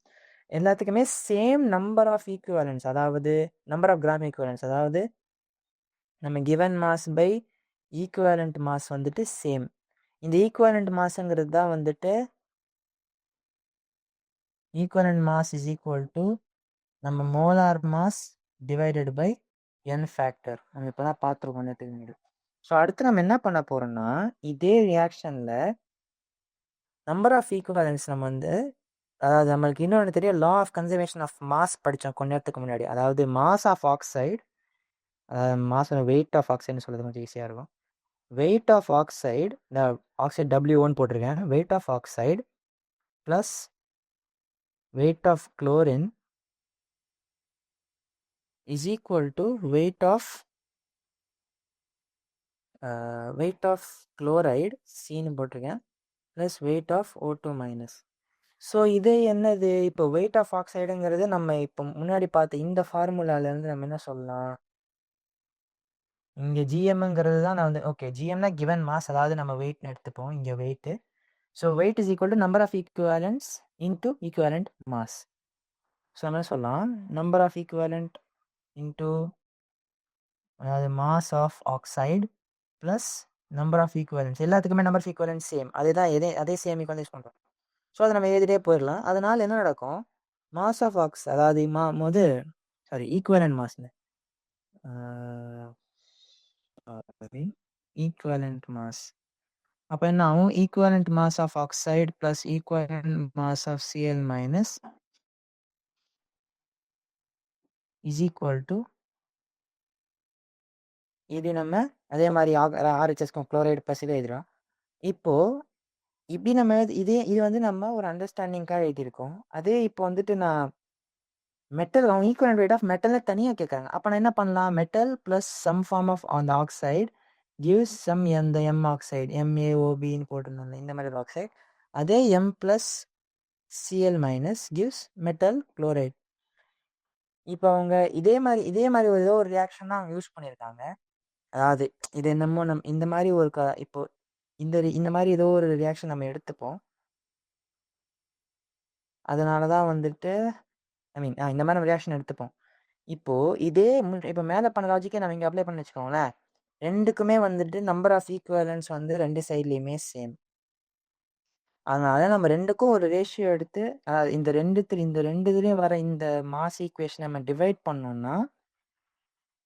எல்லாத்துக்குமே சேம் நம்பர் ஆஃப் ஈக்குவேலன்ஸ், அதாவது நம்பர் ஆஃப் கிராம் ஈக்குவேலன்ஸ், அதாவது நம்ம given mass by equivalent mass வந்துட்டு சேம். இந்த ஈக்குவேலண்ட் மாஸ்ங்கிறது தான் வந்துட்டு equivalent mass is equal to நம்ம molar mass divided by N factor. நம்ம இப்போ தான் பார்த்துருக்கோம் நேற்றுக்கு முன்னாடி. ஸோ அடுத்து நம்ம என்ன பண்ண போகிறோம்னா இதே ரியாக்ஷனில் நம்பர் ஆஃப் ஈக்குவலன்ஸ் நம்ம வந்து அதாவது நம்மளுக்கு இன்னொன்று தெரியும், law of conservation of mass படித்தோம் கொஞ்ச நேரத்துக்கு முன்னாடி. அதாவது mass of oxide, mass weight of ஆக்சைடுன்னு சொல்கிறது கொஞ்சம் ஈஸியாக இருக்கும். வெயிட் ஆஃப் ஆக்சைடு, இந்த ஆக்சைடு W1 போட்டிருக்கேன். Weight of oxide plus weight of chlorine is equal to weight of chloride Cன்னு போட்டிருக்கேன் plus weight of O2 minus. So இது என்னது, இப்போ weight of oxideங்கிறது நம்ம இப்போ முன்னாடி பார்த்த இந்த ஃபார்முலாலேருந்து நம்ம என்ன சொல்லலாம், இங்கே ஜிஎம்ங்கிறது தான் நான் வந்து ஓகே ஜிஎம்னா கிவன் மாஸ், அதாவது நம்ம வெயிட்னு எடுத்துப்போம் இங்கே weight. So weight is equal to number of equivalents into equivalent mass. So நம்ம சொல்லலாம் நம்பர் ஆஃப் ஈக்குவலண்ட் இன்டூ அதாவது mass of oxide plus number of equivalents. எல்லாத்துக்குமே நம்பர் ஆஃப் ஈக்குவலன்ஸ் சேம், அதே சேம் ஈக்குவல் யூஸ் பண்ணுறோம். So அதை நம்ம எழுதிட்டே போயிடலாம். அதனால் என்ன நடக்கும், மாஸ் ஆஃப் அதாவது ஈக்குவலண்ட் மாஸ்னு ஈக்குவலண்ட் மாஸ். அப்போ என்ன ஆகும், equivalent mass of oxide plus equivalent mass of Cl minus is equal to இது நம்ம அதே மாதிரி RHS குளோரைடு ப்ளஸ் இதை எழுதுகிறோம். இப்போது இப்படி நம்ம இது வந்து நம்ம ஒரு அண்டர்ஸ்டாண்டிங்காக எழுதியிருக்கோம். அதே இப்போ வந்துட்டு நான் மெட்டல் ஈக்குவலண்ட் வெயிட் ஆஃப் மெட்டலில் தனியாக கேட்குறாங்க. அப்போ நான் என்ன பண்ணலாம், metal plus some form of அந்த ஆக்சைடு கிவ்ஸ் சம் அந்த எம் ஆக்சைடு MaOBன்னு போட்டிருந்தோம்ல இந்த மாதிரி ஆக்சைடு. அதே M plus Cl minus gives metal chloride. இப்போ அவங்க இதே மாதிரி ஏதோ ஒரு ரியாக்ஷன் தான் அவங்க யூஸ் பண்ணியிருக்காங்க. அதாவது இது என்னமோ இந்த மாதிரி ஒரு இப்போ இந்த மாதிரி ஏதோ ஒரு ரியாக்ஷன் நம்ம எடுத்துப்போம். அதனால தான் வந்துட்டு இந்த மாதிரி நம்ம ரியாக்ஷன் எடுத்துப்போம். இப்போ இதே இப்போ மேலே பண்ண லாஜிக்கே நம்ம இங்கே அப்ளை பண்ணி வச்சுக்கோங்களேன். ரெண்டுக்குமே வந்துட்டு நம்பர் ஆஃப் ஈக்குவலன்ஸ் வந்து ரெண்டு சைட்லேயுமே சேம். அதனால நம்ம ரெண்டுக்கும் ஒரு ரேஷியோ எடுத்து இந்த ரெண்டு இதுலேயும் வர இந்த மாஸ் ஈக்குவேஷன் நம்ம டிவைட் பண்ணோம்னா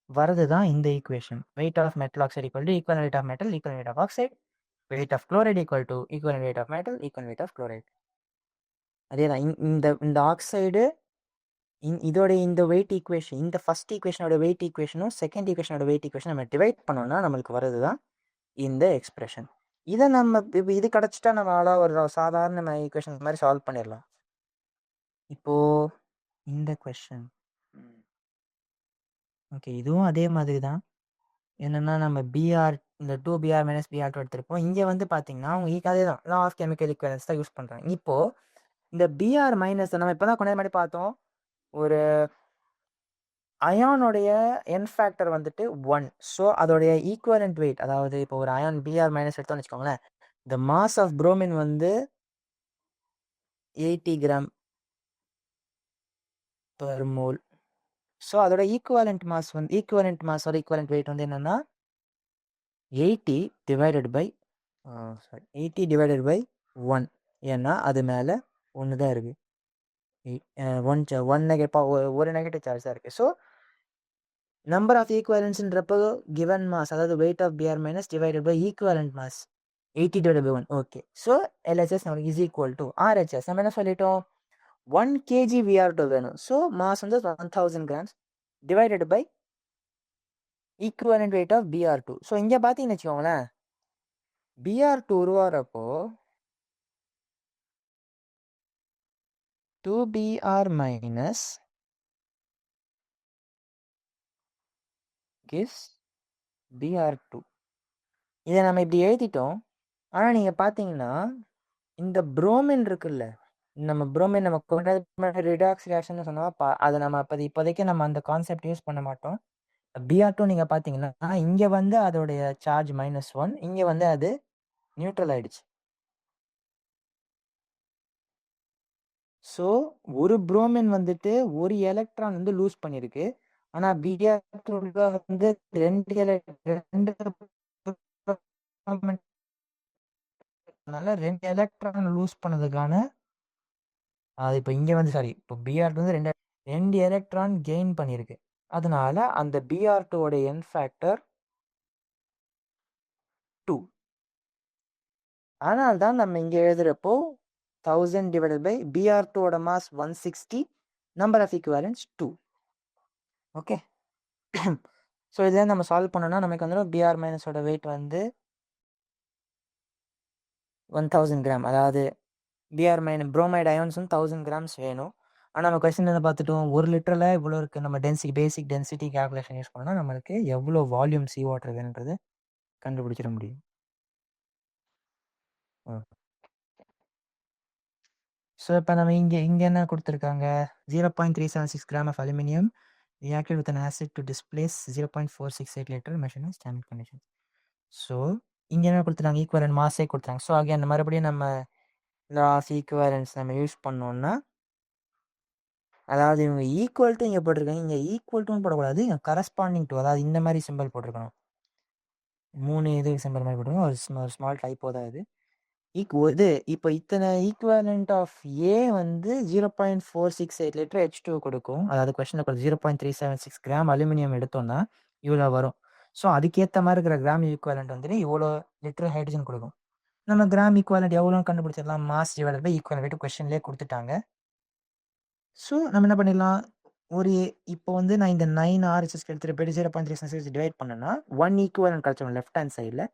வரது தான் இந்த equation. Weight of metal oxide equal to equal weight of metal equal weight of oxide, weight of chloride equal to equal weight of metal equal weight of chloride. அதே தான் இந்த oxide இதோட இந்த வெயிட் ஈக்குவேஷன், இந்த first ஈக்குவேஷனோட weight ஈக்குவேஷனும் second ஈக்குவேஷனோட weight equation நம்ம டிவைட் பண்ணோம்னா நம்மளுக்கு வரது தான் இந்த எக்ஸ்பிரஷன். இதை நம்ம இப்போ இது கிடச்சிட்டா நம்மளால ஒரு சாதாரண ஈக்குவேஷன் மாதிரி சால்வ் பண்ணிடலாம். இப்போ இந்த கொஷன் ஓகே, இதுவும் அதே மாதிரி தான். என்னன்னா நம்ம பிஆர் இந்த 2br மைனஸ் பிஆர்2 எடுத்திருப்போம். இங்கே வந்து பார்த்தீங்கன்னா அவங்க அதே தான் லா ஆஃப் கெமிக்கல் ஈக்குவலன்ஸ் தான் யூஸ் பண்ணுறாங்க. இப்போ இந்த பிஆர் மைனஸ் நம்ம இப்போ தான் கொஞ்ச மாதிரி பார்த்தோம். ஒரு அயானுடைய என் ஃபேக்டர் வந்துட்டு 1. ஸோ அதோடைய ஈக்குவலண்ட் வெயிட், அதாவது இப்போ ஒரு அயான் பிஆர் மைனஸ் எடுத்தோம்னு வச்சுக்கோங்களேன், த மாஸ் ஆஃப் புரோமின் வந்து 80 கிராம் பெர் மோல். ஸோ அதோட ஈக்குவலண்ட் மாஸோட ஈக்குவலண்ட் வெயிட் வந்து என்னன்னா 80 டிவைடட் பை 1. ஏன்னா அது மேலே ஒன்று தான் இருக்குது. ஒரு நெகட்டிவ் சார்ஜ் தான் இருக்குது. ஸோ நம்பர் ஆஃப் ஈக்குவலன்ஸ்ன்றப்போ கிவன் மாஸ், அதாவது weight of BR minus divided by equivalent mass 80 divided by 1. Okay, so LHS நமக்கு இஸ் ஈக்குவல் டு ஆர்ஹெச்எஸ். நம்ம என்ன சொல்லிட்டோம், 1 kg VR2 வேணும். ஸோ மாஸ் வந்து 1000 grams divided by equivalent weight of BR two. So இங்கே பார்த்தீங்கன்னு வச்சுக்கோங்களேன், பிஆர்2 உருவாகிறப்போ 2br minus gives br2. இதை நம்ம இப்படி எழுதிட்டோம். ஆனால் நீங்கள் பார்த்தீங்கன்னா இந்த புரோமின் இருக்குல்ல, நம்ம புரோமின் நம்ம ரிடாக்ஸ் ரியாக்ஷன் சொன்னால் அதை நம்ம இப்போதைக்கு நம்ம அந்த கான்செப்ட் யூஸ் பண்ண மாட்டோம். பிஆர்2 நீங்கள் பார்த்தீங்கன்னா இங்கே வந்து அதோடைய சார்ஜ் -1, இங்கே வந்து அது நியூட்ரல் ஆயிடுச்சு. ஸோ ஒரு புரோமின் வந்துட்டு ஒரு எலக்ட்ரான் வந்து லூஸ் பண்ணியிருக்கு. ஆனால் பிஆர்2 வந்து ரெண்டு எலக்ட்ரான் லூஸ் பண்ணதுக்கான அது இப்போ இங்கே வந்து இப்போ பிஆர்2 வந்து ரெண்டு எலக்ட்ரான் கெயின் பண்ணியிருக்கு. அதனால அந்த பிஆர்2 என் ஃபேக்டர் 2. ஆனால் தான் நம்ம இங்கே எழுதுறப்போ 1000 divided by BR two mass 160, number of equivalents 2. Okay, so இதில் நம்ம சால்வ் பண்ணோம்னா நமக்கு வந்து பிஆர் மைனஸோட வெயிட் வந்து 1000 கிராம். அதாவது பிஆர் மைனஸ் புரோமைடு அயான்ஸ் வந்து 1000 கிராம்ஸ் வேணும். ஆனால் நம்ம கொஸ்டின் என்ன பார்த்துட்டோம், 1 லிட்டரில் இவ்வளோ இருக்குது. நம்ம பேசிக் டென்சிட்டி கேல்குலேஷன் யூஸ் பண்ணோம்னா நம்மளுக்கு எவ்வளோ வால்யூம் சி வாட்டர் வேணுன்றது கண்டுபிடிச்சிட முடியும். ஸோ இப்போ நம்ம இங்கே என்ன கொடுத்துருக்காங்க, 0.376 gram of aluminium reacted with an acid to displace 0.468 liter measured in standard conditions. So இங்கே என்ன கொடுத்துட்டாங்க, ஈக்குவலன்ட் மாஸே கொடுத்துட்டாங்க. ஸோ அகைன் மறுபடியும் நம்ம லா ஆஃப் ஈக்குவலன்ஸ் நம்ம யூஸ் பண்ணோம்னா, அதாவது இவங்க ஈக்குவல் டு இங்கே போட்டிருக்காங்க, இங்கே ஈக்குவல் டுன்னு போடக்கூடாது, இங்கே கரஸ்பாண்டிங் டு, அதாவது இந்த மாதிரி சிம்பிள் போட்டிருக்கணும். 3 இது சிம்பிள் மாதிரி போட்டிருக்கணும். ஒரு ஸ்மால் டைப்போ தான் இது. இது இப்போ இத்தனை ஈக்குவலண்ட் ஆஃப் ஏ வந்து 0.468 லிட்டர் H2 கொடுக்கும். அதாவது கொஸ்டினில் 0.376 கிராம் அலுமினியம் எடுத்தோம்னா இவ்வளோ வரும். ஸோ அதுக்கேற்ற மாதிரி இருக்கிற கிராம் ஈக்குவலண்ட் வந்துட்டு இவ்வளோ லிட்டர் ஹைட்ரஜன் கொடுக்கும். நம்ம கிராம் ஈக்குவலண்ட் எவ்வளோன்னு கண்டுபிடிச்சிடலாம், மாஸ் டிவைடட் பை ஈக்குவலண்ட் கொஸ்டின்லேயே கொடுத்துட்டாங்க. ஸோ நம்ம என்ன பண்ணிடலாம், இப்போ வந்து நான் இந்த 9 RHS எடுத்துகிட்டு போய்ட்டு 0.376 டிவைட் பண்ணேன்னா 1 ஈக்குவலண்ட் கிடச்சிடும் லெஃப்ட் ஹேண்ட் சைடில்.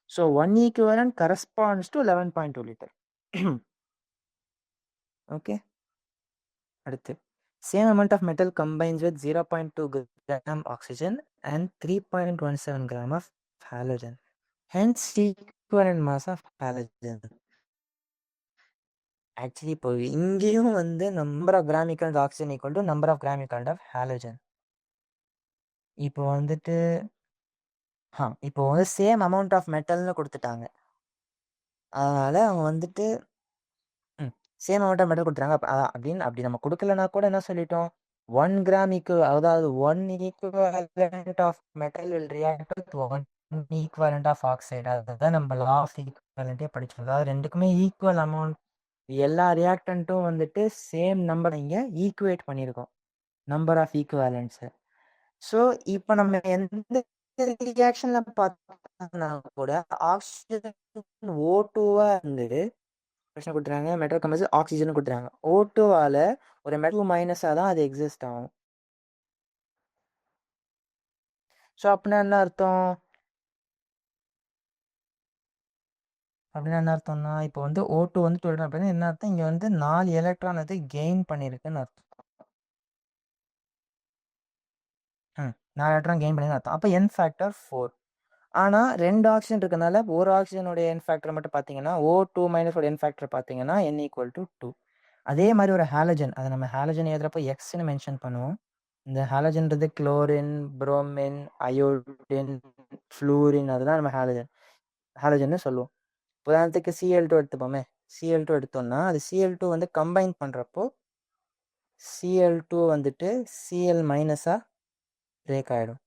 So 1 equivalent corresponds to 11.2 liter. Okay. அடுத்து same amount of metal combines with 0.2 gram oxygen and 3.17 gram of halogen. Hence equivalent mass of halogen. Actually இப்போ இங்கேயும் வந்து number of gram equivalent oxygen equal to number of gram equivalent of halogen. இப்போ வந்துட்டு இப்போ வந்து same amount of மெட்டல்னு கொடுத்துட்டாங்க. அதனால் அவங்க வந்துட்டு சேம் அமௌண்ட் ஆஃப் மெட்டல் கொடுத்துறாங்க. அப்படி நம்ம கொடுக்கலனா கூட என்ன சொல்லிட்டோம், 1 கிராம் அதாவது 1 equivalent of metal will react with 1 equivalent of oxide. அதுதான் நம்ம லா ஆஃப் ஈக்குவலண்ட்டே படிச்சோம். அதாவது ரெண்டுக்குமே ஈக்குவல் அமௌண்ட், எல்லா ரியாக்டன்ட்டும் வந்துட்டு சேம் நம்பர் இங்கே ஈக்குவேட் பண்ணியிருக்கோம், நம்பர் ஆஃப் ஈக்குவலண்ட்ஸு. ஸோ இப்போ நம்ம எந்த ரியாக்ஷன்ல பார்த்தோம்னா கூட ஆக்சிஜன் ஓ2வா இருந்தது பிரச்சனை கொடுத்துறாங்க, மெட்டல் கம்பல்ஸ் ஆக்சிஜன் கொடுத்துறாங்க. ஓ2வால ஒரு மெட்டல் மைனஸாக தான் அது எக்ஸிஸ்ட் ஆகும். ஸோ அப்படின்னா என்ன அர்த்தம்? அப்படின்னா என்ன அர்த்தம்னா இப்போ வந்து ஓ2 வந்து 12 அப்படின்னா என்ன அர்த்தம்? இங்கே வந்து 4 எலக்ட்ரான் அது கெயின் பண்ணியிருக்குன்னு அர்த்தம். 4 எலக்ட்ரான் கெயின் பண்ணிருக்குன்னு அர்த்தம். அப்போ என் ஃபேக்டர் 4. ஆனால் 2 ஆக்சிஜன் இருக்கனால ஒரு ஆக்சிஜனுடைய என் ஃபேக்டர் மட்டும் பார்த்தீங்கன்னா ஓ2 மைனஸ் ஒரு என் ஃபேக்டர் பார்த்தீங்கன்னா n ஈக்குவல் டு 2. அதே மாதிரி ஒரு ஹாலஜன், அதை நம்ம ஹாலஜன் எழுதுறப்போ எக்ஸ்ன்னு மென்ஷன் பண்ணுவோம். இந்த ஹாலஜன்றது குளோரின், புரோமின், அயோடின், ஃப்ளூரின், அதெல்லாம் நம்ம ஹாலஜன்னு சொல்லுவோம். உதாரணத்துக்கு Cl2 எடுத்துப்போமே, Cl2 எடுத்தோம்னா அது Cl2 வந்து கம்பைன் பண்ணுறப்போ Cl2 வந்துட்டு Cl மைனஸாக பிரேக் ஆகிடும்.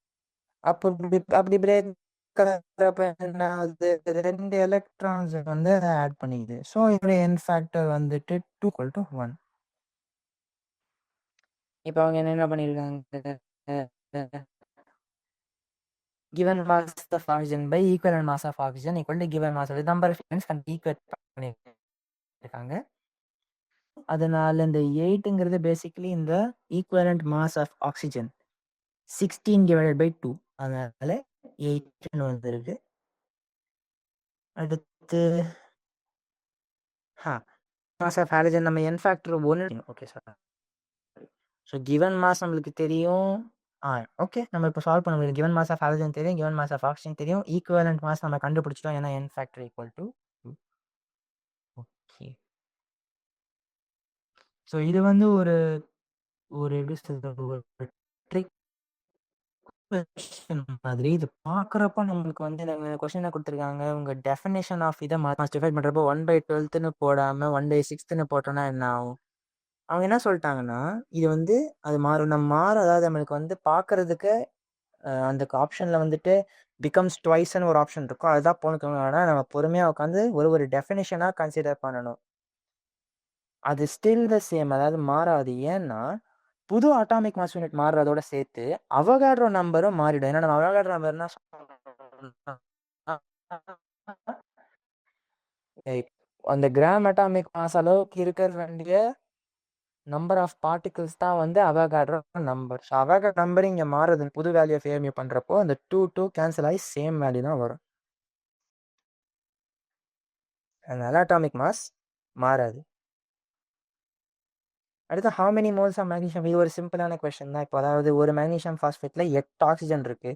அப்படி பிரேக் ஆகிறப்ப என்ன ஆகுது? 2 எலக்ட்ரான்ஸ் வந்து அதை ஆட் பண்ணிக்குது. ஸோ இதோடைய என் ஃபேக்டர் வந்துட்டு 2 = 1. இப்போ அவங்க என்ன பண்ணியிருக்காங்க? given mass of oxygen by equivalent mass of oxygen equal to given mass of the number of elements can equate பண்ணியிருக்காங்க. அதனால இந்த 8ங்கிறது பேசிக்கலி இந்த ஈக்குவலண்ட் மாஸ் ஆஃப் ஆக்சிஜன் 16/2. அதனால 8 வந்துருக்கு. அடுத்து மாஸ் ஆஃப் ஹாலஜன் நம்ம N factor 1. Okay sir. So given mass நம்மளுக்கு தெரியும். ஓகே, நம்ம இப்போ சால்வ் பண்ண முடியும். கிவன் மாஸ் ஆஃப் ஹாலஜன் தெரியும், கிவன் மாஸ் ஆஃப் ஆக்சிஜன் தெரியும், ஈக்குவலண்ட் மாஸ் நம்ம கண்டுபிடிச்சிட்டோம். ஏன்னா N factor equal to 2. Okay, so இது வந்து ஒரு எப்படி சொல்றது, ஒரு ட்ரிக் மாதிரி. இது பார்க்குறப்ப நம்மளுக்கு வந்து கொஸ்டினை கொடுத்துருக்காங்க, உங்கள் டெஃபினேஷன் ஆஃப் இதை டிஃபைன் பண்ணுறப்போ 1/12ன்னு போடாமல் 1/6ன்னு போட்டோன்னா என்ன ஆகும்? அவங்க என்ன சொல்லிட்டாங்கன்னா, இது வந்து அது மாறும். அதாவது நம்மளுக்கு வந்து பார்க்கறதுக்கு அந்த ஆப்ஷனில் வந்துட்டு பிகம்ஸ் ட்வைஸ்ன்னு ஒரு ஆப்ஷன் இருக்கும், அதுதான் போகணும். ஆனால் நம்ம பொறுமையாக உட்காந்து ஒரு டெஃபினேஷனாக கன்சிடர் பண்ணணும். அது ஸ்டில் த சேம், அதாவது மாறாது. ஏன்னா புது அட்டாமிக் மாஸ் யூனிட் மாறுறதோட சேர்த்து அவகாட்ரோ நம்பரும் மாறிடும். ஏன்னா நம்ம அவகாட்ரோ நம்பர் என்ன அந்த கிராம் அட்டாமிக் மாஸ் அளவுக்கு இருக்கிற வேண்டிய நம்பர் ஆஃப் பார்ட்டிகிள்ஸ் தான் வந்து Avogadro number. So Avogadro number இங்கே மாறுது. புது வேல்யூ ஃபேமியூ பண்ணுறப்போ அந்த 2 கேன்சல் ஆகி சேம் வேல்யூ தான் வரும். அதனால அட்டாமிக் மாஸ் மாறாது. அடுத்து how many moles of magnesium? இது ஒரு சிம்பிளான கொஸ்டின் தான். இப்போ அதாவது ஒரு மேக்னீஷியம் ஃபாஸ்பேட்டில் 8 ஆக்சிஜன் இருக்கு.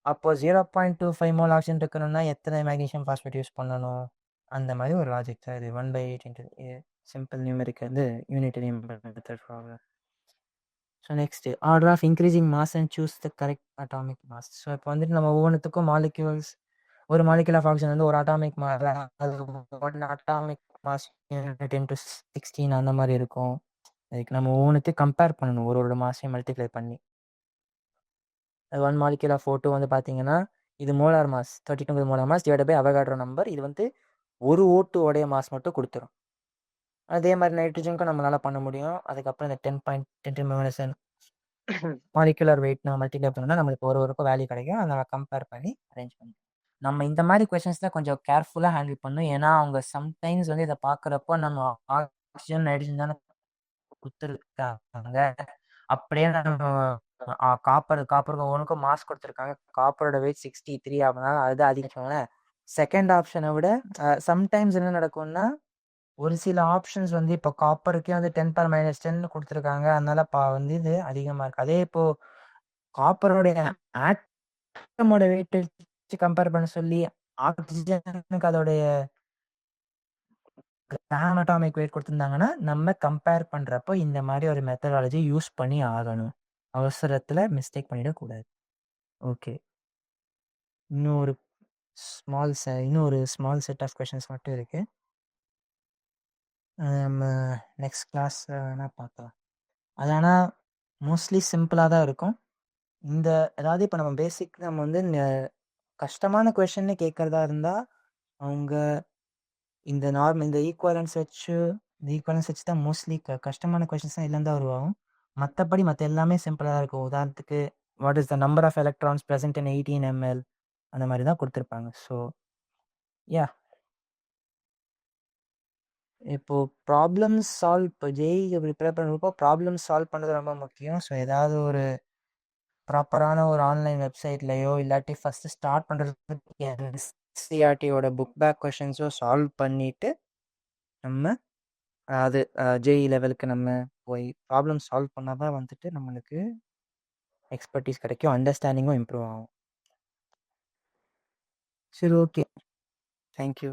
அப்போ 0.25 மோல் ஆக்சிஜன் இருக்கணும்னா எத்தனை மேக்னீஷியம் ஃபாஸ்பேட் யூஸ் பண்ணணும்? அந்த மாதிரி ஒரு லாஜிக் தான் இது. 1/8 சிம்பிள் நியூமெரிக்கல் இது unitary method problem. So next order of increasing mass and choose the correct atomic mass. So இப்போ வந்துட்டு நம்ம ஒவ்வொன்றுத்துக்கும் மாலிக்யூல்ஸ், ஒரு மாலிகுல் ஆஃப் ஆக்சிஜன் வந்து ஒரு அட்டாமிக் மாஸ் 10⁻16 அந்த மாதிரி இருக்கும். அதுக்கு நம்ம ஒவ்வொன்றுத்தையும் கம்பேர் பண்ணணும், ஒரு மாசையும் மல்டிப்ளை பண்ணி. 1 மாலிகுல் ஆஃப் O2 வந்து பார்த்தீங்கன்னா இது molar mass 32 molar mass divide by Avogadro number. இது வந்து ஒரு O2 உடைய மாஸ் மட்டும் கொடுத்துரும். அதே மாதிரி நைட்ரஜனுக்கும் நம்மளால பண்ண முடியும். அதுக்கப்புறம் இந்த 10.10 மாலிகுலர் வெயிட் நம்ம மல்டிப்ளை பண்ணோம்னா நம்மளுக்கு ஒருக்கும் வேல்யூ கிடைக்கும். அதை நம்ம கம்பேர் பண்ணி அரேஞ்ச் பண்ணி நம்ம இந்த மாதிரி கொஸ்டின்ஸ் தான் கொஞ்சம் கேர்ஃபுல்லாக ஹேண்டில் பண்ணணும். ஏன்னா அவங்க சம்டைம்ஸ் வந்து இதை பார்க்குறப்போ நம்ம ஆக்சிஜன் நைட்ரஜன் தானே கொடுத்துருக்காங்க, அப்படியே நம்ம காப்பருக்கு ஒவ்வொன்றுக்கும் மாஸ் கொடுத்துருக்காங்க. காப்பரோட வெயிட் 63 அப்படின்னா அது அதிகம். செகண்ட் ஆப்ஷனை விட சம்டைம்ஸ் என்ன நடக்கும்னா, ஒரு சில ஆப்ஷன்ஸ் வந்து இப்போ காப்பருக்கே வந்து 10⁻10 கொடுத்துருக்காங்க. அதனால வந்து இது அதிகமாக இருக்கு. அதே இப்போ காப்பரோடைய ஆட்டமோட வெயிட் வச்சு கம்பேர் பண்ண சொல்லி ஆக்சிஜனுக்கு அதோடைய கிராம் அட்டாமிக் வெயிட் கொடுத்துருந்தாங்கன்னா நம்ம கம்பேர் பண்ணுறப்போ இந்த மாதிரி ஒரு மெத்தடாலஜி யூஸ் பண்ணி ஆகணும். அவசரத்தில் மிஸ்டேக் பண்ணிடக்கூடாது. ஓகே, இன்னொரு ஸ்மால் செட் ஆஃப் கொஷின்ஸ் மட்டும் இருக்கு. நம்ம நெக்ஸ்ட் கிளாஸ் வேணால் பார்க்கலாம். அது ஆனால் மோஸ்ட்லி சிம்பிளா தான் இருக்கும். இந்த அதாவது இப்ப நம்ம நம்ம வந்து கஷ்டமான கொஸ்டின்னு கேட்கறதா இருந்தா, அவங்க இந்த ஈக்குவலன்ஸ் வச்சு தான் மோஸ்ட்லி கஷ்டமான கொஸ்டின்ஸ் தான் இதுலேருந்து தான் உருவாகும். மத்தபடி மத்த எல்லாமே சிம்பிளா தான் இருக்கும். உதாரணத்துக்கு, what is the number of electrons present in 18 ml அந்த மாரி தான் குடுத்திருப்பாங்க. So, yeah! இப்போ இப்போ ஜேஇஇ ப்ரிப்பேர் பண்றப்போ ப்ராப்ளம் சால்வ் பண்றது ரொம்ப முக்கியம். ஸோ, ஏதாவது ஒரு ப்ராப்பரான ஒரு ஆன்லைன் வெப்சைட்லயோ, இல்லாட்டி ஃபர்ஸ்ட்டு ஸ்டார்ட் பண்றதுக்கு என்சிஇஆர்டியோட புக் பேக் கொஸ்டின்ஸோ சால்வ் பண்ணிட்டு, நம்ம அது ஜேஇ லெவலுக்கு நம்ம போய் ப்ராப்ளம் சால்வ் பண்ணா தான் வந்துட்டு நம்மளுக்கு எக்ஸ்பர்டீஸ் கிடைக்கும். அண்டர்ஸ்டாண்டிங்கும் இம்ப்ரூவ் ஆகும். சரி, ஓகே. Thank you.